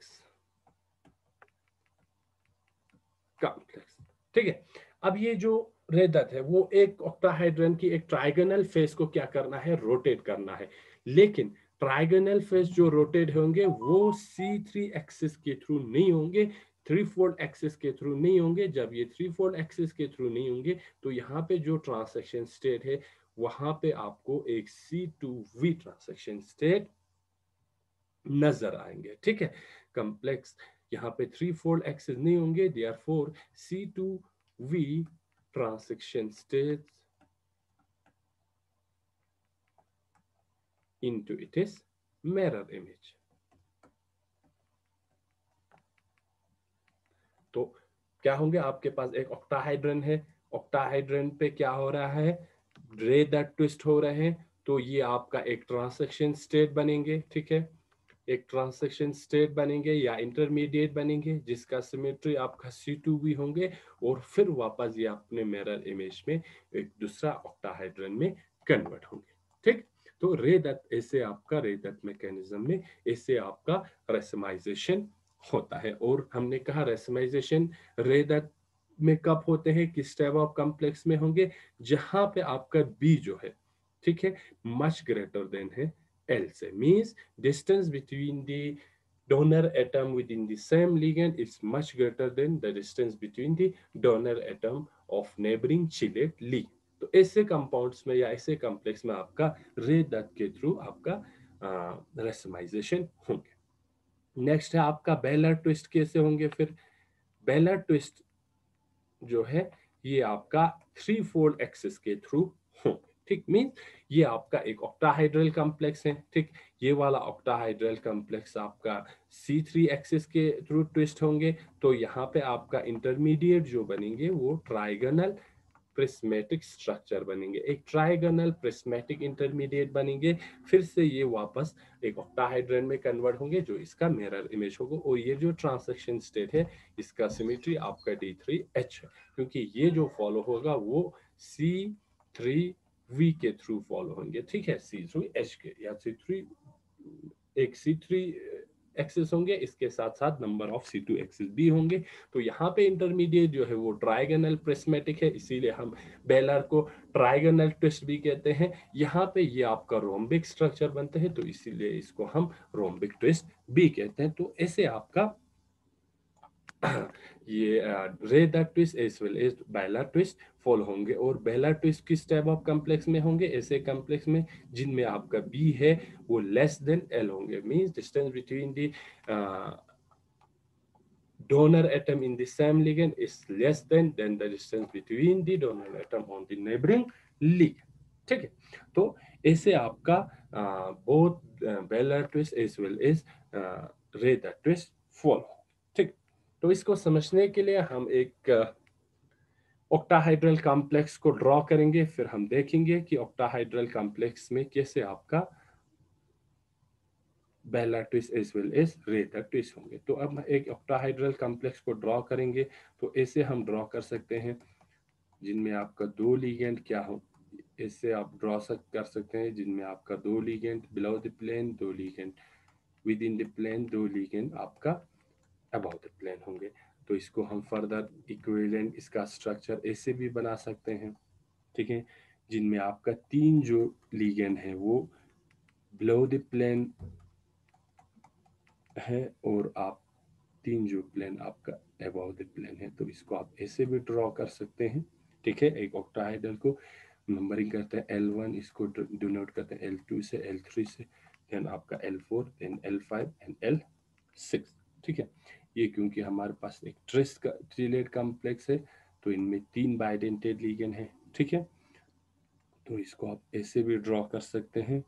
ठीक है। अब ये जो रेदत है वो एक ऑक्टाहाइड्रन की एक ट्राइगोनल फेस को क्या करना है? रोटेट करना है। लेकिन ट्राइगोनल फेस जो रोटेट होंगे वो C3 एक्सिस के थ्रू नहीं होंगे, थ्री फोल्ड एक्सिस के थ्रू नहीं होंगे। जब ये थ्री फोल्ड एक्सिस के थ्रू नहीं होंगे तो यहाँ पे जो ट्रांसैक्शन स्टेट है वहां पे आपको एक C2V ट्रांसैक्शन स्टेट नजर आएंगे। ठीक है। कॉम्प्लेक्स यहाँ पे थ्री फोल्ड एक्सिस नहीं होंगे, therefore C2V transaction states into its mirror image। तो क्या होंगे? आपके पास एक ऑक्टाहाइड्रन है, ऑक्टाहाइड्रन पे क्या हो रहा है? रे डॉट ट्विस्ट हो रहे हैं, तो ये आपका एक ट्रांसैक्शन स्टेट बनेंगे। ठीक है। एक ट्रांसेक्शन स्टेट बनेंगे या इंटरमीडिएट बनेंगे जिसका सिमेट्री आपका C2 होंगे, और फिर वापस ये अपने मिरर इमेज में एक दूसरा ऑक्टाहाइड्रन में कन्वर्ट होंगे। ठीक, तो रे डेप्थ ऐसे आपका रे डेप्थ मैकेनिज्म में ऐसे आपका रेसमाइजेशन होता है। और हमने कहा रेसमाइजेशन रे डेप्थ में कब होते हैं, किस टाइप ऑफ कॉम्प्लेक्स में होंगे, जहां पे आपका बी जो है, ठीक है, मच ग्रेटर देन है L से, means distance between the donor atom within the same ligand is much greater than the distance between the donor atom of neighboring chelate ligand। तो ऐसे कंपाउंड्स में या ऐसे कॉम्प्लेक्स में आपका रे डेप्थ के थ्रू आपका रेसमाइजेशन होंगे। नेक्स्ट है आपका बेलर ट्विस्ट कैसे होंगे। फिर बेलर ट्विस्ट जो है ये आपका 3-fold एक्सिस के थ्रू होंगे। ठीक, मीन ये आपका एक ऑक्टाहाइड्रल कॉम्प्लेक्स है। ठीक, ये वाला ऑक्टाहाइड्रल कॉम्प्लेक्स आपका C3 एक्सिस के थ्रू ट्विस्ट होंगे। तो यहाँ पे आपका इंटरमीडिएट जो बनेंगे वो ट्राइगोनल प्रिस्मेटिक स्ट्रक्चर बनेंगे, एक ट्राइगोनल प्रिस्मेटिक इंटरमीडिएट बनेंगे। फिर से ये वापस एक ऑक्टाहाइड्रन में कन्वर्ट होंगे जो इसका मिरर इमेज होगा। और ये जो ट्रांसेक्शन स्टेट है इसका सिमेट्री आपका D3H है, क्योंकि ये जो फॉलो होगा वो C3V के थ्रू फॉलो होंगे। ठीक है, C3H के या C3 एक C3 एक्सिस होंगे, इसके साथ साथ नंबर ऑफ C2 एक्सिस भी होंगे। तो यहाँ पे इंटरमीडिएट जो है वो ट्राइगोनल प्रिस्मेटिक है, इसीलिए हम बेलर को ट्राइगोनल ट्विस्ट भी कहते हैं। यहाँ पे ये आपका रोम्बिक स्ट्रक्चर बनते हैं, तो इसीलिए इसको हम रोम्बिक ट्विस्ट भी कहते हैं। तो ऐसे आपका ये रे डेप्थ twist as well as Bailar twist follow होंगे। और बेलर ट्विस्ट किस टाइप ऑफ कॉम्प्लेक्स में होंगे, ऐसे कॉम्प्लेक्स में जिनमें आपका बी है वो लेस देन एल होंगे, means distance between the donor atom in the same ligand is less than the distance between the donor atom on the neighboring ligand। ठीक है, तो ऐसे आपका both Bailar twist as well as Ray डेप्थ twist follow. ठीक, तो इसको समझने के लिए हम एक ऑक्टाहाइड्रल कॉम्प्लेक्स को ड्रॉ करेंगे, फिर हम देखेंगे कि ऑक्टाहाइड्रल कॉम्प्लेक्स में कैसे आपका Bailar twist as well as Ray डेप्थ ट्विस्ट होंगे। तो अब एक ऑक्टाहाइड्रल कॉम्प्लेक्स को ड्रॉ करेंगे, तो ऐसे हम ड्रॉ कर सकते हैं जिनमें आपका दो लिगेंड क्या हो, ऐसे आप ड्रॉ कर सकते हैं जिनमें आपका दो लिगेंड बिलो द प्लेन, दो ligand within the plane, दो लिगेंड आपका अबाउट द प्लेन होंगे। तो इसको हम फर्दर इक्विवेलेंट इसका स्ट्रक्चर ऐसे भी बना सकते हैं। ठीक है, जिनमें आपका तीन जो लिगेंड है वो बिलो द प्लेन है और आप तीन जो प्लेन आपका अबव द प्लेन है, तो इसको आप ऐसे भी ड्रॉ कर सकते हैं। ठीक है, एक ऑक्टाहाइड्रल को नंबरिंग करते हैं L1, इसको डिनोट करते हैं L2 से, L3 से, देन आपका L4, then L5 and L6। ठीक है, ये क्योंकि हमारे पास एक ट्रिस का ट्रिलेट कॉम्प्लेक्स है, तो इनमें तीन बाइडेंटेड लिगेंड है। ठीक है, तो इसको आप ऐसे भी ड्रॉ कर सकते हैं।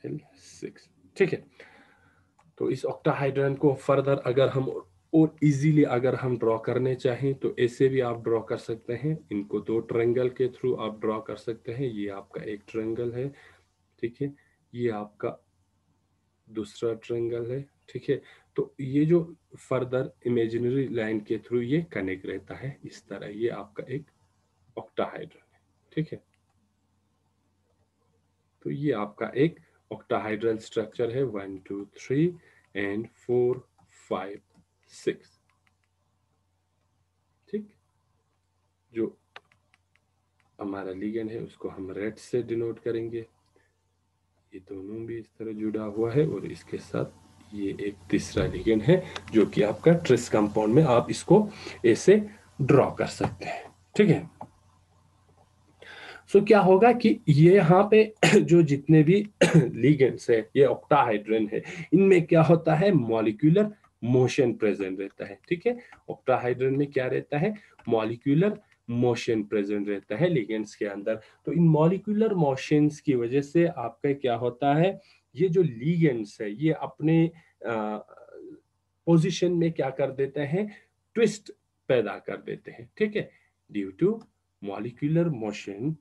L6। ठीक है, तो इस ऑक्टाहाइड्रन को फर्दर अगर हम और इजीली अगर हम ड्रॉ करने चाहें तो ऐसे भी आप ड्रॉ कर सकते हैं। इनको दो ट्रायंगल के थ्रू आप ड्रॉ कर सकते हैं। ये आपका एक ट्रायंगल है, ठीक है, ये आपका दूसरा ट्रायंगल है। ठीक है, तो ये जो फर्दर इमेजिनरी लाइन के थ्रू ये कनेक्ट रहता है इस तरह, ये आपका एक ऑक्टाहाइड्रन है। ठीक है, तो ये आपका एक ऑक्टाहाइड्रल स्ट्रक्चर है, 1 2 3 एंड 4 5 6। ठीक, जो हमारा लिगेंड है उसको हम रेड से डिनोट करेंगे। ये दोनों भी इस तरह जुड़ा हुआ है और इसके साथ ये एक तीसरा लिगेंड है जो कि आपका ट्रिस कंपाउंड में आप इसको ऐसे ड्रॉ कर सकते हैं। ठीक है, सो क्या होगा कि ये यहाँ पे जो जितने भी लिगेंड्स है, ये ऑक्टाहाइड्रन है, इनमें क्या होता है, मॉलिक्यूलर मोशन प्रेजेंट रहता है। ठीक है, ऑक्टाहाइड्रन में क्या रहता है, मॉलिक्यूलर मोशन प्रेजेंट रहता है लिगेंड्स के अंदर। तो इन मॉलिक्यूलर मोशंस की वजह से आपका क्या होता है, ये जो लिगेंड्स है ये अपने पोजीशन में क्या कर देते हैं, ट्विस्ट पैदा कर देते हैं। ठीक है, due to molecular motion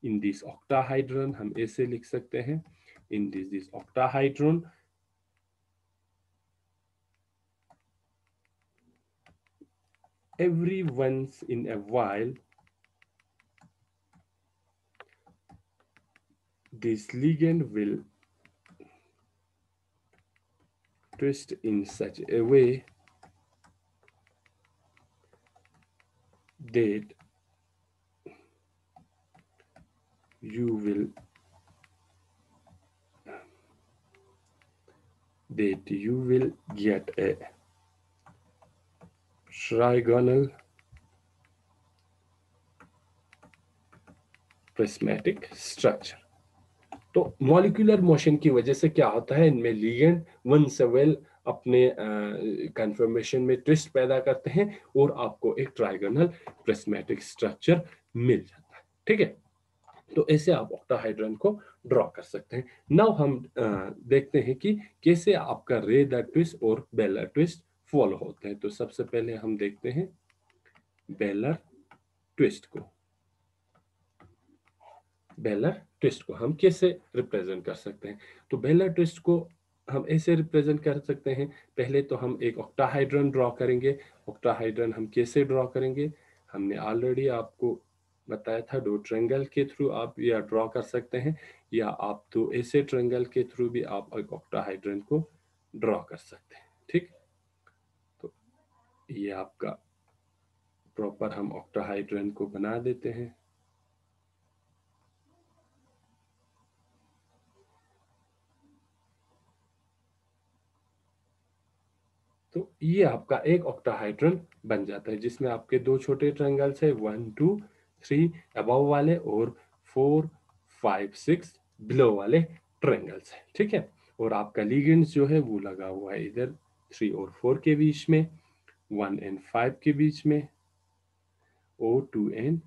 in this octahedron हम ऐसे लिख सकते हैं, in this octahedron every once in a while this ligand will twist in such a way that you will get a trigonal prismatic structure। तो molecular motion की वजह से क्या होता है, इनमें लिगेंड वन से वेल अपने कन्फर्मेशन में ट्विस्ट पैदा करते हैं और आपको एक ट्राइगोनल प्रिस्मेटिक स्ट्रक्चर मिल जाता है। ठीक है, तो ऐसे आप ऑक्टाहाइड्रन को ड्रॉ कर सकते हैं। नाउ हम देखते हैं कि कैसे आपका रे द ट्विस्ट और बेलर ट्विस्ट फॉलो होते हैं। तो सबसे पहले हम देखते हैं बेलर ट्विस्ट को। बेलर ट्विस्ट को हम कैसे रिप्रेजेंट कर सकते हैं, तो बेलर ट्विस्ट को हम ऐसे रिप्रेजेंट कर सकते हैं। पहले तो हम एक ऑक्टाहाइड्रन ड्रॉ करेंगे। ऑक्टाहाइड्रन हम कैसे ड्रॉ करेंगे, हमने ऑलरेडी आपको बताया था, दो ट्रायंगल के थ्रू आप या ड्रॉ कर सकते हैं, या आप तो ऐसे ट्रायंगल के थ्रू भी आप एक ऑक्टाहाइड्रन को ड्रॉ कर सकते हैं। ठीक, तो ये आपका प्रॉपर हम ऑक्टाहाइड्रन को बना देते हैं। तो ये आपका एक ऑक्टाहाइड्रन बन जाता है जिसमें आपके दो छोटे ट्रायंगल्स है, 1 2 3 अबव वाले और 4 5 6 बिलो वाले ट्रायंगल्स है। ठीक है, और आपका लिगेंड्स जो है वो लगा हुआ है इधर 3 और 4 के बीच में, 1 एंड 5 के बीच में और 2 एंड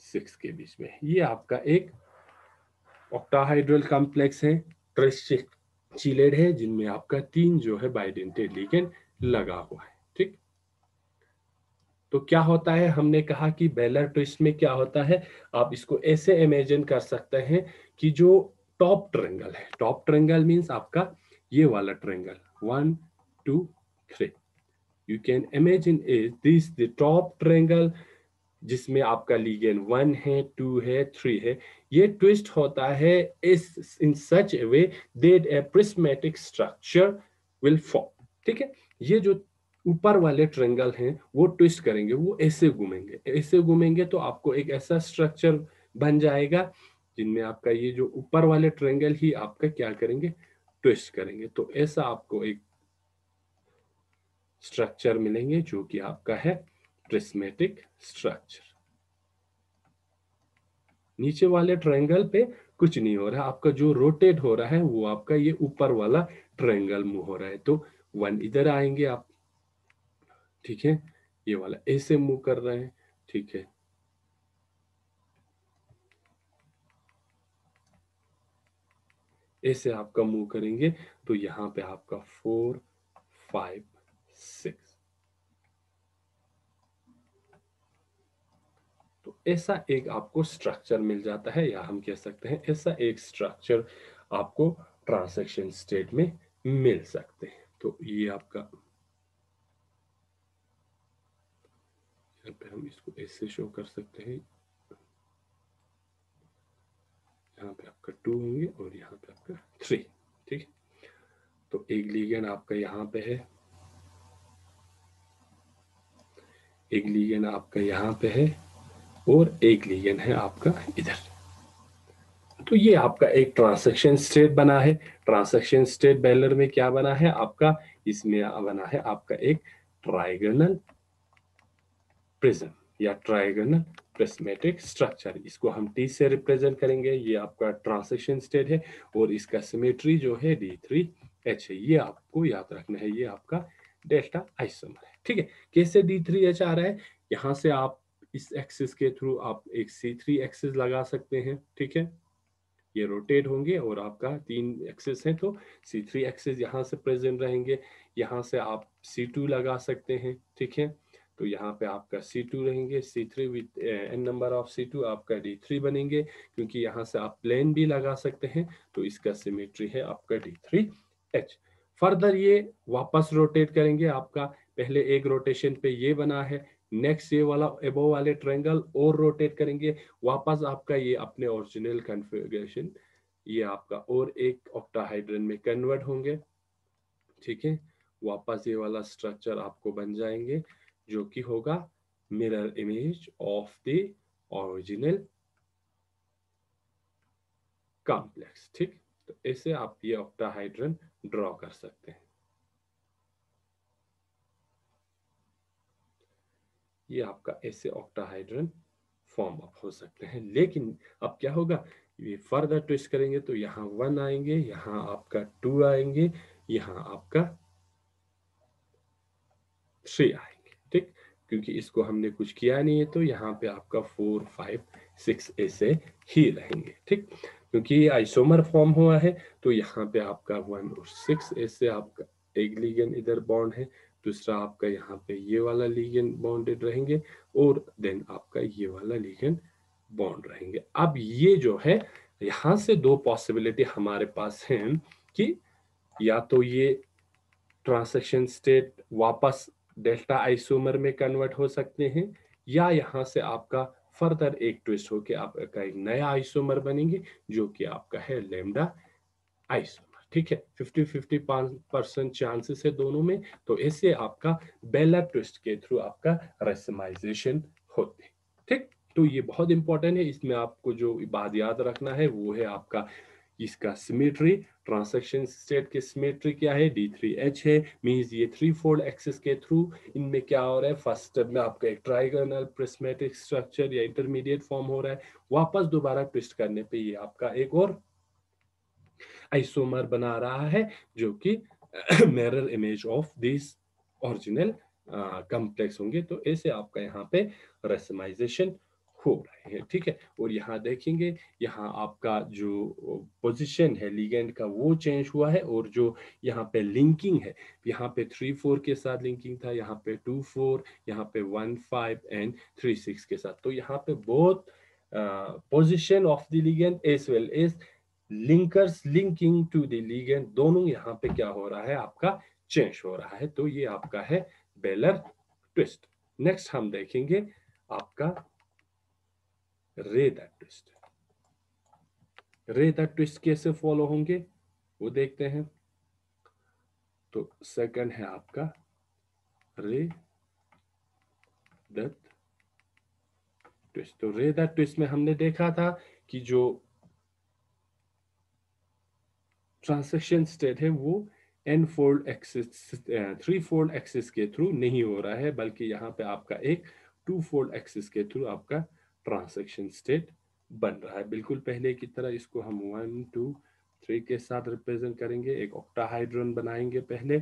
6 के बीच में। ये आपका एक ऑक्टाहाइड्रल कॉम्प्लेक्स है, ट्रिस्टिलेड है, जिनमें आपका 3 जो है बाइडेंटेड लिगेंड लगा हुआ है। ठीक, तो क्या होता है, हमने कहा कि बेलर ट्विस्ट में क्या होता है, आप इसको ऐसे इमेजिन कर सकते हैं कि जो टॉप ट्रायंगल है, टॉप ट्रायंगल मींस आपका ये वाला triangle 1 2 3, you can imagine is this the top triangle जिसमें आपका लिगेंड 1 है 2 है 3 है। ये ट्विस्ट होता है इस in such a way that a prismatic structure will form. ठीक है, ये जो ऊपर वाले ट्रायंगल हैं वो ट्विस्ट करेंगे, वो ऐसे घूमेंगे, ऐसे घूमेंगे तो आपको एक ऐसा स्ट्रक्चर बन जाएगा जिनमें आपका ये जो ऊपर वाले ट्रायंगल ही आपका क्या करेंगे, ट्विस्ट करेंगे। तो ऐसा आपको एक स्ट्रक्चर मिलेंगे जो कि आपका है प्रिस्मेटिक स्ट्रक्चर। नीचे वाले ट्रायंगल पे कुछ नहीं हो रहा, आपका जो रोटेट हो रहा है वो आपका ये ऊपर वाला ट्रायंगल मूव हो रहा है। तो 1 इधर आएंगे आप, ठीक है, ये वाला ऐसे मूव कर रहे हैं। ठीक है, ऐसे आपका मूव करेंगे तो यहाँ पे आपका 4 5 6, तो ऐसा एक आपको स्ट्रक्चर मिल जाता है, या हम कह सकते हैं ऐसा एक स्ट्रक्चर आपको ट्रांजैक्शन स्टेट में मिल सकते हैं। तो ये आपका, यहाँ पे हम इसको ऐसे शो कर सकते हैं, यहाँ पे आपका 2 होंगे और यहाँ पे आपका 3। ठीक है, तो एक लिगेंड आपका यहाँ पे है, एक लिगेंड आपका यहाँ पे है और एक लिगेंड है आपका इधर। तो ये आपका एक ट्रांजैक्शन स्टेट बना है। ट्रांजैक्शन स्टेट बेलर में क्या बना है आपका, इसमें बना है आपका एक ट्राइगोनल प्रिज्म या ट्राइगोनल प्रिस्मेटिक स्ट्रक्चर। इसको हम टी से रिप्रेजेंट करेंगे, ये आपका ट्रांजैक्शन स्टेट है और इसका सिमेट्री जो है D3H है। ये आपको याद रखना है, ये आपका डेल्टा आइसोमर है। ठीक है, कैसे D3H आ रहा है, यहाँ से आप इस एक्सिस के थ्रू आप एक C3 एक्सिस लगा सकते हैं। ठीक है, ये रोटेट होंगे और आपका 3 एक्सिस है तो C3 एक्सिस यहाँ से प्रेजेंट रहेंगे, यहाँ से आप C2 लगा सकते हैं। ठीक है, तो यहाँ पे आपका C2 रहेंगे, C3 with n number of C2 आपका D3 बनेंगे, क्योंकि यहाँ से आप प्लेन भी लगा सकते हैं, तो इसका सिमेट्री है आपका D3H। फर्दर ये वापस रोटेट करेंगे, आपका पहले एक रोटेशन पे ये बना है, नेक्स्ट ये वाला एबो वाले ट्रायंगल और रोटेट करेंगे, वापस आपका ये अपने ओरिजिनल कॉन्फ़िगरेशन ये आपका और एक ऑक्टाहाइड्रन में कन्वर्ट होंगे, ठीक है। वापस ये वाला स्ट्रक्चर आपको बन जाएंगे, जो कि होगा mirror image of the original complex, ठीक। तो ऐसे आप ये ऑक्टाहाइड्रन ड्रॉ कर सकते हैं। ये आपका ऐसे ऑक्टाहाइड्रन फॉर्म अप हो सकते हैं, लेकिन अब क्या होगा, ये फर्दर ट्विस्ट करेंगे तो यहाँ 1 आएंगे, यहाँ आपका 2 आएंगे, यहाँ आपका 3 आएंगे, ठीक। क्योंकि इसको हमने कुछ किया नहीं है, तो यहाँ पे आपका 4 5 6 ऐसे ही रहेंगे, ठीक। क्योंकि ये आइसोमर फॉर्म हुआ है, तो यहाँ पे आपका 1 और 6 ऐसे आपका एक लिगेंड इधर बॉन्ड है, दूसरा आपका यहाँ पे ये वाला लिगेंड बॉन्डेड रहेंगे, और देन आपका ये वाला लिगेंड बॉन्ड रहेंगे। अब ये जो है, यहाँ से दो पॉसिबिलिटी हमारे पास हैं कि या तो ये ट्रांजैक्शन स्टेट वापस डेल्टा आइसोमर में कन्वर्ट हो सकते हैं, या यहाँ से आपका फर्दर एक ट्विस्ट होके आपका एक नया आइसोमर बनेंगे, जो कि आपका है लैम्डा आइसोमर, ठीक है। 50-50% चांसेस है दोनों में, तो ऐसे आपका बेलर ट्विस्ट के थ्रू आपका रेसिमाइजेशन होते हैं, ठीक। तो ये बहुत इंपॉर्टेंट है, इसमें आपको जो बात याद रखना है वो है आपका इसका सिमेट्री, ट्रांजैक्शन स्टेट की सिमेट्री क्या है, D3H है, मींस ये 3-फोल्ड एक्सिस के थ्रू इनमें क्या हो रहा है, फर्स्ट स्टेप में आपका एक ट्राइगोनल प्रिस्मेटिक स्ट्रक्चर या इंटरमीडिएट फॉर्म हो रहा है, वापस दोबारा ट्विस्ट करने पे ये आपका एक और आइसोमर बना रहा है, जो कि mirror image of this original complex होंगे। तो ऐसे आपका यहाँ पे रेसिमाइजेशन हो रहे हैं, ठीक है। और यहाँ देखेंगे, यहाँ आपका जो पोजीशन है लिगेंड का वो चेंज हुआ है, और जो यहाँ पे लिंकिंग है, यहाँ पे 3-4 के साथ लिंकिंग था, यहाँ पे 2-4, यहाँ पे 1-5 एंड 3-6 के साथ। तो यहाँ पे बहुत position of the ligand as well as linkers linking to the ligand, दोनों यहाँ पे क्या हो रहा है, आपका चेंज हो रहा है। तो ये आपका है बेलर ट्विस्ट। नेक्स्ट हम देखेंगे आपका रेदा ट्विस्ट। रेदा ट्विस्ट कैसे फॉलो होंगे वो देखते हैं। तो सेकंड है आपका रे दत्त ट्विस्ट। तो रेदा ट्विस्ट में हमने देखा था कि जो ट्रांजैक्शन स्टेट है वो n फोल्ड एक्सिस 3-फोल्ड एक्सिस के थ्रू नहीं हो रहा है, बल्कि यहाँ पे आपका एक 2-फोल्ड एक्सिस के थ्रू आपका ट्रांजैक्शन स्टेट बन रहा है। बिल्कुल पहले की तरह इसको हम 1 2 3 के साथ रिप्रेजेंट करेंगे, एक ऑक्टाहाइड्रन बनाएंगे पहले।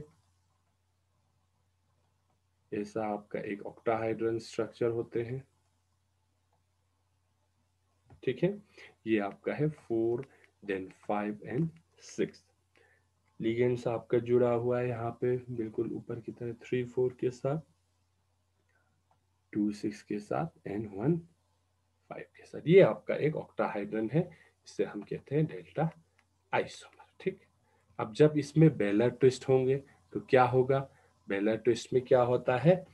ऐसा आपका एक ऑक्टाहाइड्रन स्ट्रक्चर होते हैं, ठीक है। ये आपका है 4 देन 5 एंड 6। लिगेंड्स आपका जुड़ा हुआ है यहाँ पे बिल्कुल ऊपर की तरह 3-4 के साथ, 2-6 के साथ एंड 1-5 के साथ। ये आपका एक ऑक्टाहाइड्रन है, इसे हम कहते हैं डेल्टा आइसोमर, ठीक। अब जब इसमें बेलर ट्विस्ट होंगे तो क्या होगा, बेलर ट्विस्ट में क्या होता है,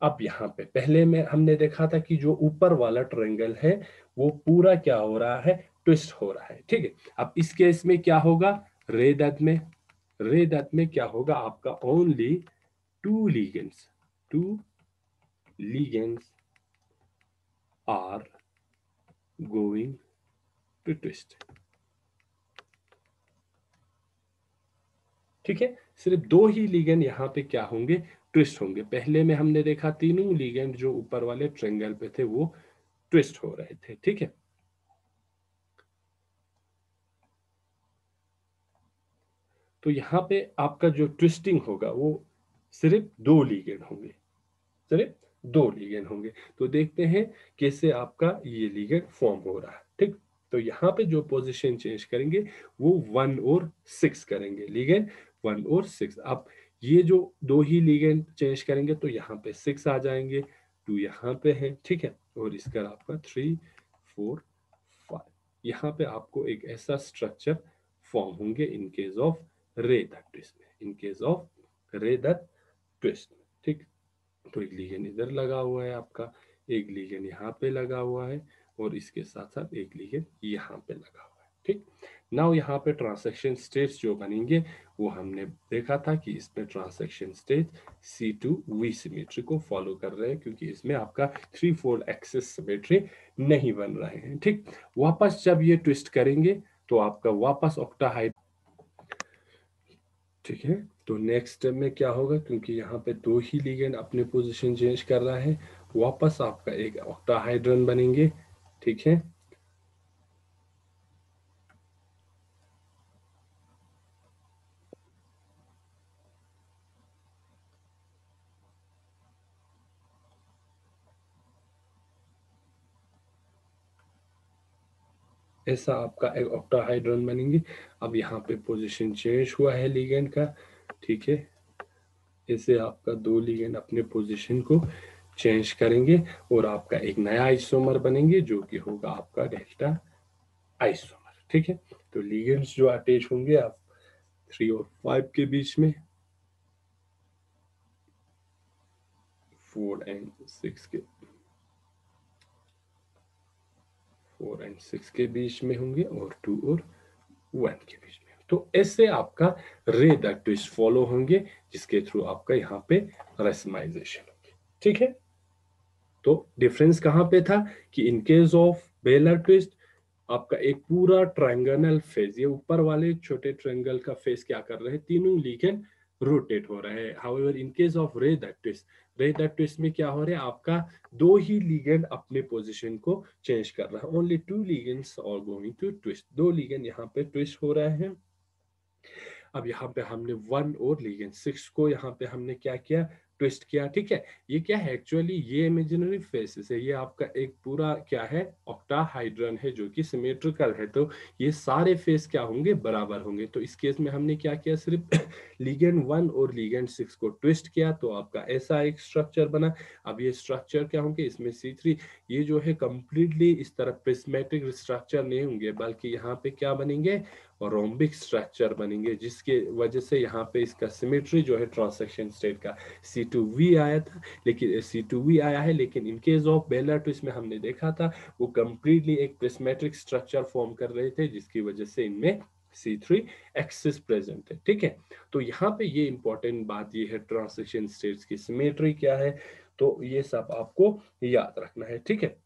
अब यहाँ पे पहले में हमने देखा था कि जो ऊपर वाला ट्रायंगल है वो पूरा क्या हो रहा है, ट्विस्ट हो रहा है, ठीक है। अब इस केस में क्या होगा, रे दत्त में क्या होगा, आपका only two ligands are going to twist, ठीक है। सिर्फ दो ही लिगेंड यहाँ पे क्या होंगे, ट्विस्ट होंगे। पहले में हमने देखा तीनों लिगेंड जो ऊपर वाले ट्रायंगल पे थे वो ट्विस्ट हो रहे थे, ठीक है। तो यहाँ पे आपका जो ट्विस्टिंग होगा वो सिर्फ दो लिगेंड होंगे, सिर्फ दो लिगेंड होंगे। तो देखते हैं कैसे आपका ये लिगेंड फॉर्म हो रहा है, ठीक। तो यहाँ पे जो पोजीशन चेंज करेंगे वो 1 और 6 करेंगे, लिगेंड 1 और 6। अब ये जो दो ही लिगेंड चेंज करेंगे तो यहाँ पे 6 आ जाएंगे, 2 यहाँ पे है, ठीक है, और इसका आपका 3 4 5। यहाँ पे आपको एक ऐसा स्ट्रक्चर फॉर्म होंगे in case of Ray Dutt twist में, in case of Ray Dutt twist, ठीक। तो एक लीगेंड इधर लगा हुआ है आपका, एक लीगेंड यहाँ पे लगा हुआ है, और इसके साथ साथ एक लीगेंड यहाँ पे लगा हुआ है, ठीक। नाउ यहाँ पे ट्रांसैक्शन स्टेट्स जो बनेंगे वो हमने देखा था कि इसमें ट्रांसैक्शन स्टेट C2V सिमेट्री को फॉलो कर रहे हैं, क्योंकि इसमें आपका 3 फोल्ड एक्सिस सिमेट्री नहीं बन रहे हैं, ठीक। वापस जब ये ट्विस्ट करेंगे तो आपका वापस ऑक्टाहाइड, ठीक है। तो नेक्स्ट स्टेप में क्या होगा, क्योंकि यहाँ पे दो ही लिगेंड अपने पोजीशन चेंज कर रहा है, वापस आपका एक ऑक्टाहाइड्रन बनेंगे, ठीक है। ऐसा आपका एक ऑक्टाहाइड्रन बनेंगे। अब यहाँ पे पोजीशन चेंज हुआ है लिगेंड का, ठीक है। ऐसे आपका दो लिगेंड अपने पोजीशन को चेंज करेंगे और आपका एक नया आइसोमर बनेंगे जो कि होगा आपका डेल्टा आइसोमर, ठीक है। तो लिगेंड्स जो अटैच होंगे आप 3 और 5 के बीच में, 4 एंड 6 के 4 एंड 6 के बीच में होंगे और 2 और 1 के बीच में। तो ऐसे आपका रे द ट्विस्ट फॉलो होंगे, जिसके थ्रू आपका यहाँ पे रेसमाइजेशन होगी, ठीक है। तो डिफरेंस कहाँ पे था कि इन केस ऑफ बेलर ट्विस्ट आपका एक पूरा ट्रायंगल फेज, ये ऊपर वाले छोटे ट्रायंगल का फेस क्या कर रहे हैं, तीनों लिगेंड रोटेट हो रहे हैं। However in case of Ray Dutt twist, Ray Dutt twist में क्या हो रहा है, आपका दो ही लिगेंड अपने पोजीशन को चेंज कर रहा है, only 2 ligands are going to twist, दो लिगेंड यहाँ पे ट्विस्ट हो रहे हैं। अब यहाँ पे हमने 1 और लिगेंड 6 को यहाँ पे हमने क्या किया, ट्विस्ट किया, ठीक है। ये क्या है एक्चुअली, ये इमेजिनरी फेसेस है, ये आपका एक पूरा क्या है, ऑक्टाहाइड्रन है जो कि सिमेट्रिकल है, तो ये सारे फेस क्या होंगे, बराबर होंगे। तो इस केस में हमने क्या किया, सिर्फ लिगेंड 1 और लिगेंड 6 को ट्विस्ट किया, तो आपका ऐसा एक स्ट्रक्चर बना। अब ये स्ट्रक्चर क्या होंगे, इसमें C3 ये जो है कंप्लीटली इस तरह प्रिस्मेटिक स्ट्रक्चर नहीं होंगे, बल्कि यहाँ पे क्या बनेंगे, रोम्बिक स्ट्रक्चर बनेंगे, जिसके वजह से यहाँ पे इसका सिमेट्री जो है ट्रांसैक्शन स्टेट का C2V आया था, लेकिन C2V आया है, लेकिन इन केस ऑफ बेलर ट्विस्ट में हमने देखा था वो कंप्लीटली एक प्रिस्मेट्रिक स्ट्रक्चर फॉर्म कर रहे थे, जिसकी वजह से इनमें C3 एक्सिस प्रेजेंट है, ठीक है। तो यहाँ पे ये इंपॉर्टेंट बात ये है, ट्रांसैक्शन स्टेट्स की सिमेट्री क्या है, तो ये सब आपको याद रखना है, ठीक है।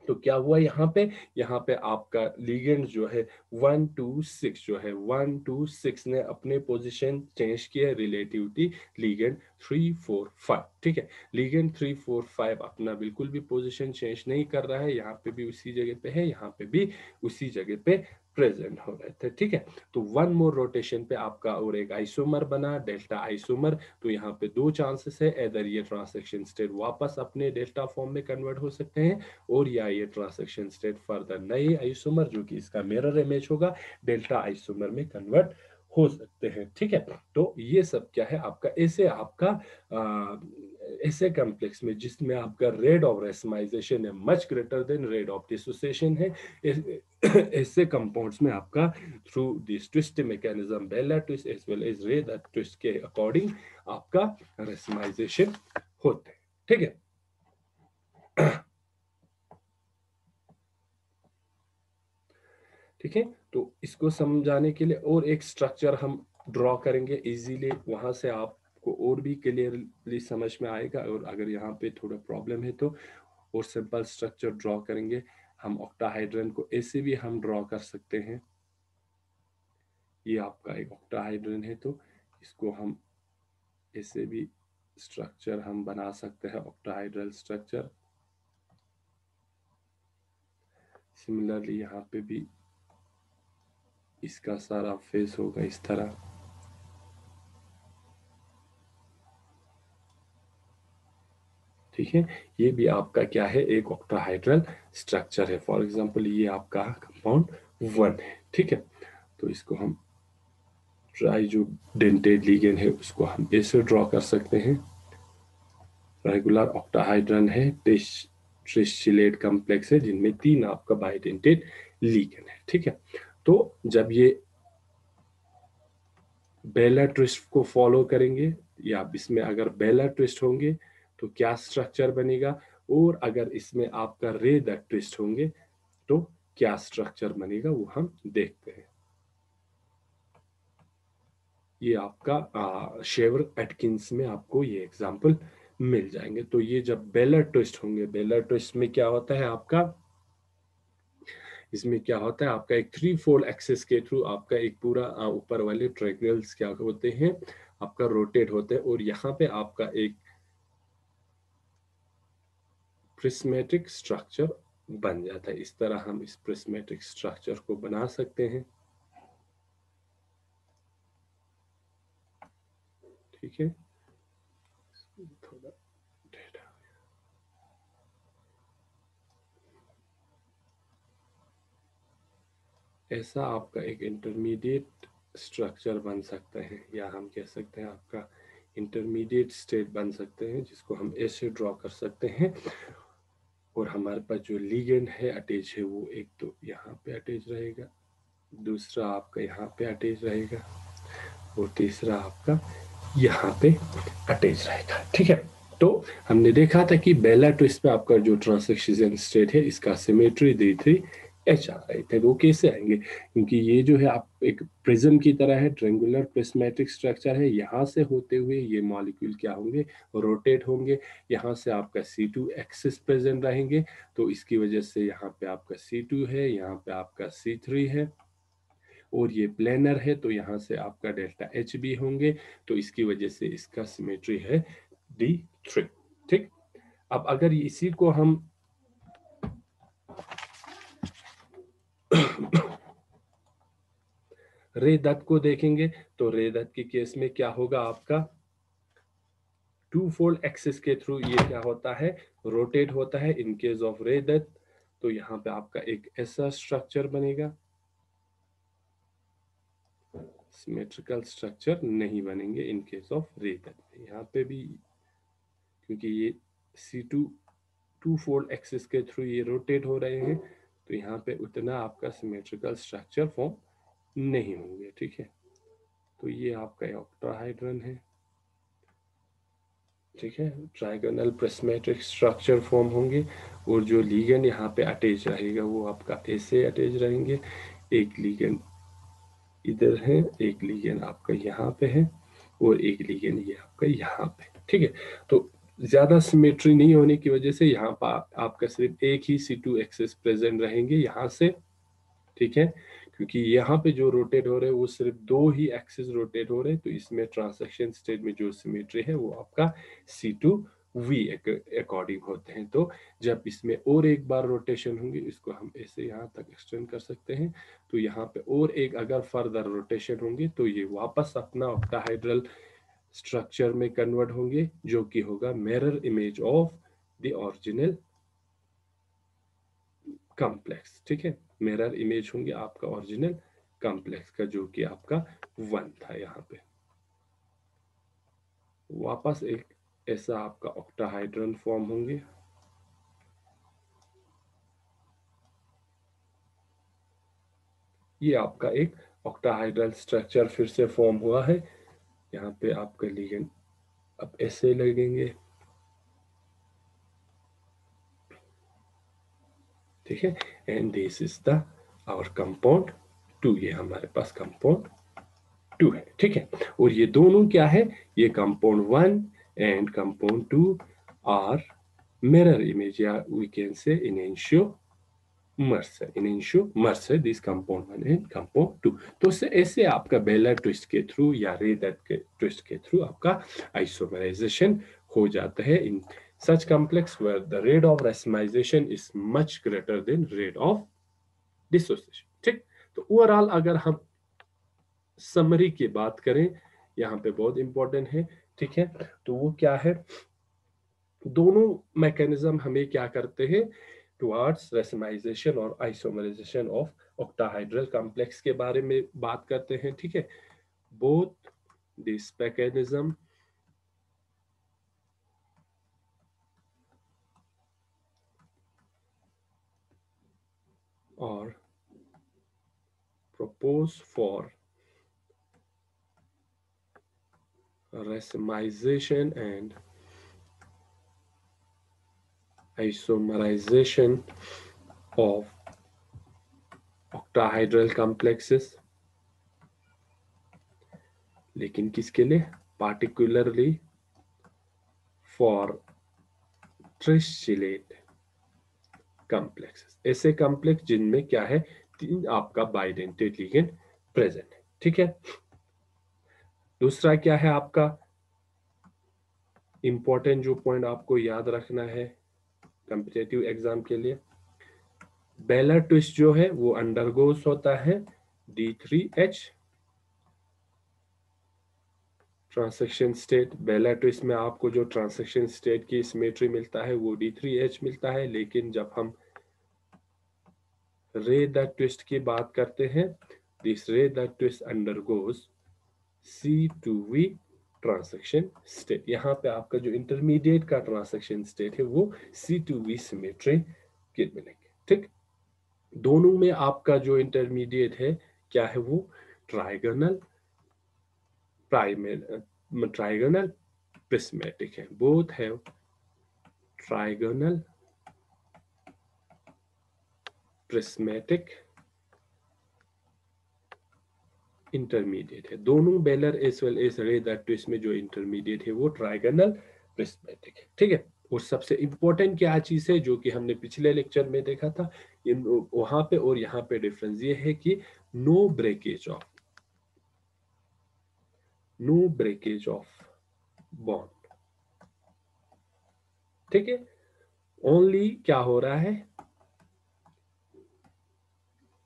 तो क्या हुआ यहाँ पे आपका लिगेंड जो है 1 2 6 जो है 1 2 6 ने अपने पोजीशन चेंज किया रिलेटिविटी लिगेंड 3 4 5, ठीक है। लिगेंड 3 4 5 अपना बिल्कुल भी पोजीशन चेंज नहीं कर रहा है, यहाँ पे भी उसी जगह पे है, यहाँ पे भी उसी जगह पे प्रेजेंट हो रहे थे, ठीक है। तो 1 मोर रोटेशन पे आपका और एक आइसोमर बना, डेल्टा आइसोमर। तो यहाँ पे दो चांसेस है, इधर ये ट्रांसैक्शन स्टेट वापस अपने डेल्टा फॉर्म में कन्वर्ट हो सकते हैं, और या ये ट्रांसैक्शन स्टेट फर्दर नए आइसोमर जो कि इसका मिरर इमेज होगा डेल्टा आइसोमर में कन्वर्ट हो सकते हैं, ठीक है। तो ये सब क्या है आपका, ऐसे आपका ऐसे कॉम्प्लेक्स में जिसमें आपका रेट ऑफ रेसमाइजेशन है much greater than rate of dissociation है, ऐसे कंपाउंड्स में आपका through this twist mechanism Bailar twist as well as Ray Dutt twist के अकॉर्डिंग आपका रेसमाइजेशन होते हैं, ठीक है। ठीक है, तो इसको समझाने के लिए और एक स्ट्रक्चर हम ड्रॉ करेंगे इजीली, वहां से आपको और भी क्लियरली समझ में आएगा। और अगर यहाँ पे थोड़ा प्रॉब्लम है तो और सिंपल स्ट्रक्चर ड्रॉ करेंगे हम। ऑक्टाहाइड्रन को ऐसे भी हम ड्रॉ कर सकते हैं, ये आपका एक ऑक्टाहाइड्रन है, तो इसको हम ऐसे भी स्ट्रक्चर हम बना सकते हैं, ऑक्टाहाइड्रल स्ट्रक्चर। सिमिलरली यहाँ पे भी इसका सारा फेस होगा इस तरह, ठीक है। ये भी आपका क्या है, एक ऑक्टाहाइड्रल स्ट्रक्चर है। फॉर एग्जांपल ये आपका कंपाउंड 1 है, ठीक है। तो इसको हम ट्राई जो डेंटेड लिगेंड है उसको हम ऐसे ड्रॉ कर सकते हैं। रेगुलर ऑक्टाहाइड्रन है, ट्रिस्चिलेट कॉम्प्लेक्स है, जिनमें 3 आपका बाइडेंटेड लिगेंड है। ठीक है, तो जब ये बेलर ट्विस्ट को फॉलो करेंगे या इसमें अगर बेलर ट्विस्ट होंगे तो क्या स्ट्रक्चर बनेगा, और अगर इसमें आपका रे द ट्विस्ट होंगे तो क्या स्ट्रक्चर बनेगा, वो हम देखते हैं। ये आपका शेवर एटकिंस में आपको ये एग्जांपल मिल जाएंगे। तो ये जब बेलर ट्विस्ट होंगे, बेलर ट्विस्ट में क्या होता है आपका, इसमें क्या होता है आपका एक 3 फोल्ड एक्सिस के थ्रू आपका एक पूरा ऊपर वाले ट्रायंगल्स क्या होते हैं आपका रोटेट होते हैं, और यहाँ पे आपका एक प्रिस्मेटिक स्ट्रक्चर बन जाता है। इस तरह हम इस प्रिस्मेटिक स्ट्रक्चर को बना सकते हैं। ठीक है, थोड़ा ऐसा आपका एक इंटरमीडिएट स्ट्रक्चर बन सकता है, या हम कह सकते हैं आपका इंटरमीडिएट स्टेट बन सकते हैं, जिसको हम ऐसे ड्रॉ कर सकते हैं। और हमारे पास जो लिगेंड है अटैच है, वो एक तो यहाँ पे अटैच रहेगा, दूसरा आपका यहाँ पे अटैच रहेगा, और तीसरा आपका यहाँ पे अटैच रहेगा। ठीक है, तो हमने देखा था कि बेलर ट्विस्ट पे आपका जो ट्रांसलेशन स्टेट है इसका सिमेट्री D3H आ रहे थे। वो कैसे आएंगे, क्योंकि ये जो है आप एक प्रिज्म की तरह है, ट्रायंगुलर प्रिज्मेटिक स्ट्रक्चर है, यहाँ से होते हुए ये मॉलिक्यूल क्या होंगे, रोटेट होंगे, यहाँ से आपका C2 एक्सिस प्रेजेंट रहेंगे, तो इसकी वजह से यहाँ पे आपका C2 है, यहाँ पे आपका C3 है, और ये प्लेनर है तो यहाँ से आपका डेल्टा H भी होंगे, तो इसकी वजह से इसका सिमेट्री है D3। ठीक, अब अगर इसी को हम रे दत्त को देखेंगे तो रे दत्त के केस में क्या होगा आपका 2 फोल्ड एक्सिस के थ्रू ये क्या होता है, रोटेट होता है। इन केस ऑफ रे दत्त तो यहाँ पे आपका एक ऐसा स्ट्रक्चर बनेगा, सिमेट्रिकल स्ट्रक्चर नहीं बनेंगे इन केस ऑफ रे दत्त। यहाँ पे भी क्योंकि ये C2 2 फोल्ड एक्सिस के थ्रू ये रोटेट हो रहे हैं, तो यहाँ पे उतना आपका सिमेट्रिकल स्ट्रक्चर फॉर्म नहीं होंगे। ठीक है, तो ये आपका ऑक्टाहाइड्रन है। ठीक है, ट्रायगोनल प्रिस्मेटिक स्ट्रक्चर फॉर्म होंगे, और जो लिगेंड यहाँ पे अटैच रहेगा वो आपका ऐसे अटैच रहेंगे। एक लिगेंड इधर है, एक लिगेंड आपका यहाँ पे है, और एक लिगेंड ये आपका यहाँ पे। ठीक है, तो ज्यादा सिमेट्री नहीं होने की वजह से यहाँ पर आपका सिर्फ एक ही C2 एक्सिस प्रेजेंट रहेंगे यहाँ से। ठीक है, क्योंकि यहाँ पे जो रोटेट हो रहे हैं वो सिर्फ 2 ही एक्सिस रोटेट हो रहे हैं, तो इसमें ट्रांसलेशन स्टेट में जो सिमेट्री है वो आपका C2V अकॉर्डिंग होते हैं। तो जब इसमें और एक बार रोटेशन होंगी, इसको हम ऐसे यहाँ तक एक्सटेंड कर सकते हैं, तो यहाँ पे और एक अगर फर्दर रोटेशन होंगे तो ये वापस अपना ऑक्टाहाइड्रल स्ट्रक्चर में कन्वर्ट होंगे, जो कि होगा mirror image of the original complex. ठीक है, मिरर इमेज होंगे आपका ओरिजिनल कॉम्प्लेक्स का, जो कि आपका 1 था। यहाँ पे वापस एक ऐसा आपका ऑक्टाहाइड्रन फॉर्म होंगे। ये आपका एक ऑक्टाहाइड्रल स्ट्रक्चर फिर से फॉर्म हुआ है। यहाँ पे आपका लिगेंड अब ऐसे लगेंगे। ठीक है, and this is the our compound 2। ये हमारे पास कंपाउंड 2 है। ठीक है, और ये दोनों क्या है, ये compound 1 and compound 2 are mirror image, या वी कैन से इनेंशियोमर्स है दिस कंपाउंड 1 एंड कंपाउंड 2। तो ऐसे आपका बेलर ट्विस्ट के थ्रू या रे दत्त के ट्विस्ट के थ्रू आपका आइसोमराइजेशन हो जाता है इन such complex where the rate of racemization is much greater than rate of dissociation। ठीक, तो ओवरऑल अगर हम समरी की बात करें, यहाँ पे बहुत इंपॉर्टेंट है। ठीक है, तो वो क्या है, दोनों मैकेनिज्म हमें क्या करते हैं, टुवर्ड्स रेसमाइजेशन और आइसोमराइजेशन ऑफ ऑक्टाहाइड्रल कॉम्प्लेक्स के बारे में बात करते हैं। ठीक है, both this mechanism are proposed for racemization and isomerization of octahedral complexes, लेकिन किसके लिए? particularly for trichylate complexes, ऐसे कॉम्प्लेक्स जिनमें क्या है, तीन आपका बाइडेंटेड लिगेंड प्रेजेंट है। ठीक है, दूसरा क्या है आपका इंपॉर्टेंट जो पॉइंट आपको याद रखना है कॉम्पिटिटिव एग्जाम के लिए, बेलर ट्विस्ट जो है वो अंडरगोस होता है D3H transaction state. Baler twist में आपको जो ट्रांसेक्शन स्टेट की सिमेट्री मिलता है वो D3H मिलता है, लेकिन जब हम रे द ट्विस्ट की बात करते हैं, दिस रे the twist undergoes C2V transaction state. यहाँ पे आपका जो इंटरमीडिएट का ट्रांसेक्शन स्टेट है वो C2V सिमेट्री के मिलेंगे। ठीक, दोनों में आपका जो इंटरमीडिएट है क्या है, वो ट्राइगोनल ट्राइगोनल प्रिस्मेटिक है, both have trigonal prismatic intermediate है। दोनों बेलर एज वेल एज रे द ट्विस्ट में जो इंटरमीडिएट है वो ट्राइगोनल प्रिस्मेटिक है। ठीक है, और सबसे इंपॉर्टेंट क्या चीज है जो कि हमने पिछले लेक्चर में देखा था, वहां पे और यहाँ पे डिफरेंस ये है कि नो ब्रेकेज ऑफ बॉन्ड। ठीक है, ओनली क्या हो रहा है,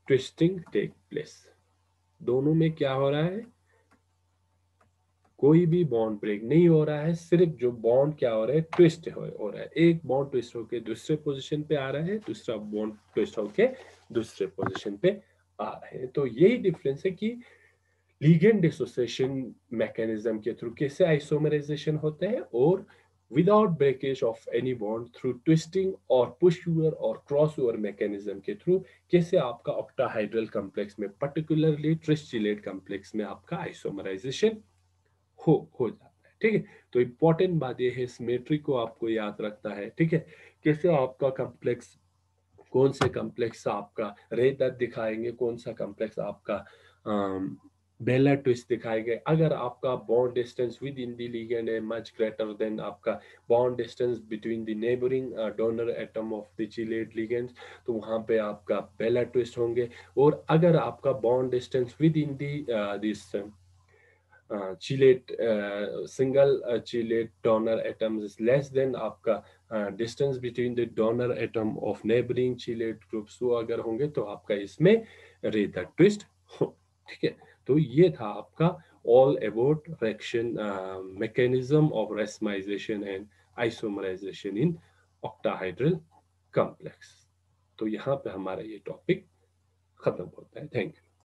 ट्विस्टिंग टेक प्लेस। दोनों में क्या हो रहा है, कोई भी बॉन्ड ब्रेक नहीं हो रहा है, सिर्फ जो बॉन्ड क्या हो रहा है, ट्विस्ट हो रहा है। एक बॉन्ड ट्विस्ट होके दूसरे पोजीशन पे आ रहा है, दूसरा बॉन्ड ट्विस्ट होके दूसरे पोजीशन पे आ रहे हैं। तो यही डिफरेंस है कि लिगेंड डिसोसिएशन मैकेनिज्म के थ्रू कैसे आइसोमराइजेशन होते हैं, और without breakage of any bond through twisting और पुश ओवर और क्रॉस ओवर मैकेनिज्म के थ्रू कैसे आपका ऑक्टाहाइड्रल कॉम्प्लेक्स में, पर्टिकुलरली ट्रिस्चिलेट कॉम्प्लेक्स में आपका आइसोमराइजेशन हो जाता है। ठीक है, तो इंपॉर्टेंट बात यह है, सिमेट्री को आपको याद रखना है। ठीक है, कैसे आपका कॉम्प्लेक्स, कौन से कॉम्प्लेक्स आपका रेत दिखाएंगे, कौन सा कॉम्प्लेक्स आपका बेलर ट्विस्ट दिखाएंगे। अगर आपका bond distance with in the ligand है मच ग्रेटर देन आपका bond distance between the neighbouring donor atom of the chelate ligands, तो वहां पे आपका बेलर ट्विस्ट होंगे। और अगर आपका bond distance with in this chelate single chelate donor atoms is less than आपका distance between the donor atom of neighbouring chelate groups, वो अगर होंगे तो आपका इसमें रेट ट्विस्ट हो। ठीक है, तो ये था आपका all about reaction mechanism of racemisation and isomerisation in octahedral complex. तो यहाँ पे हमारा ये टॉपिक खत्म होता है। Thank you.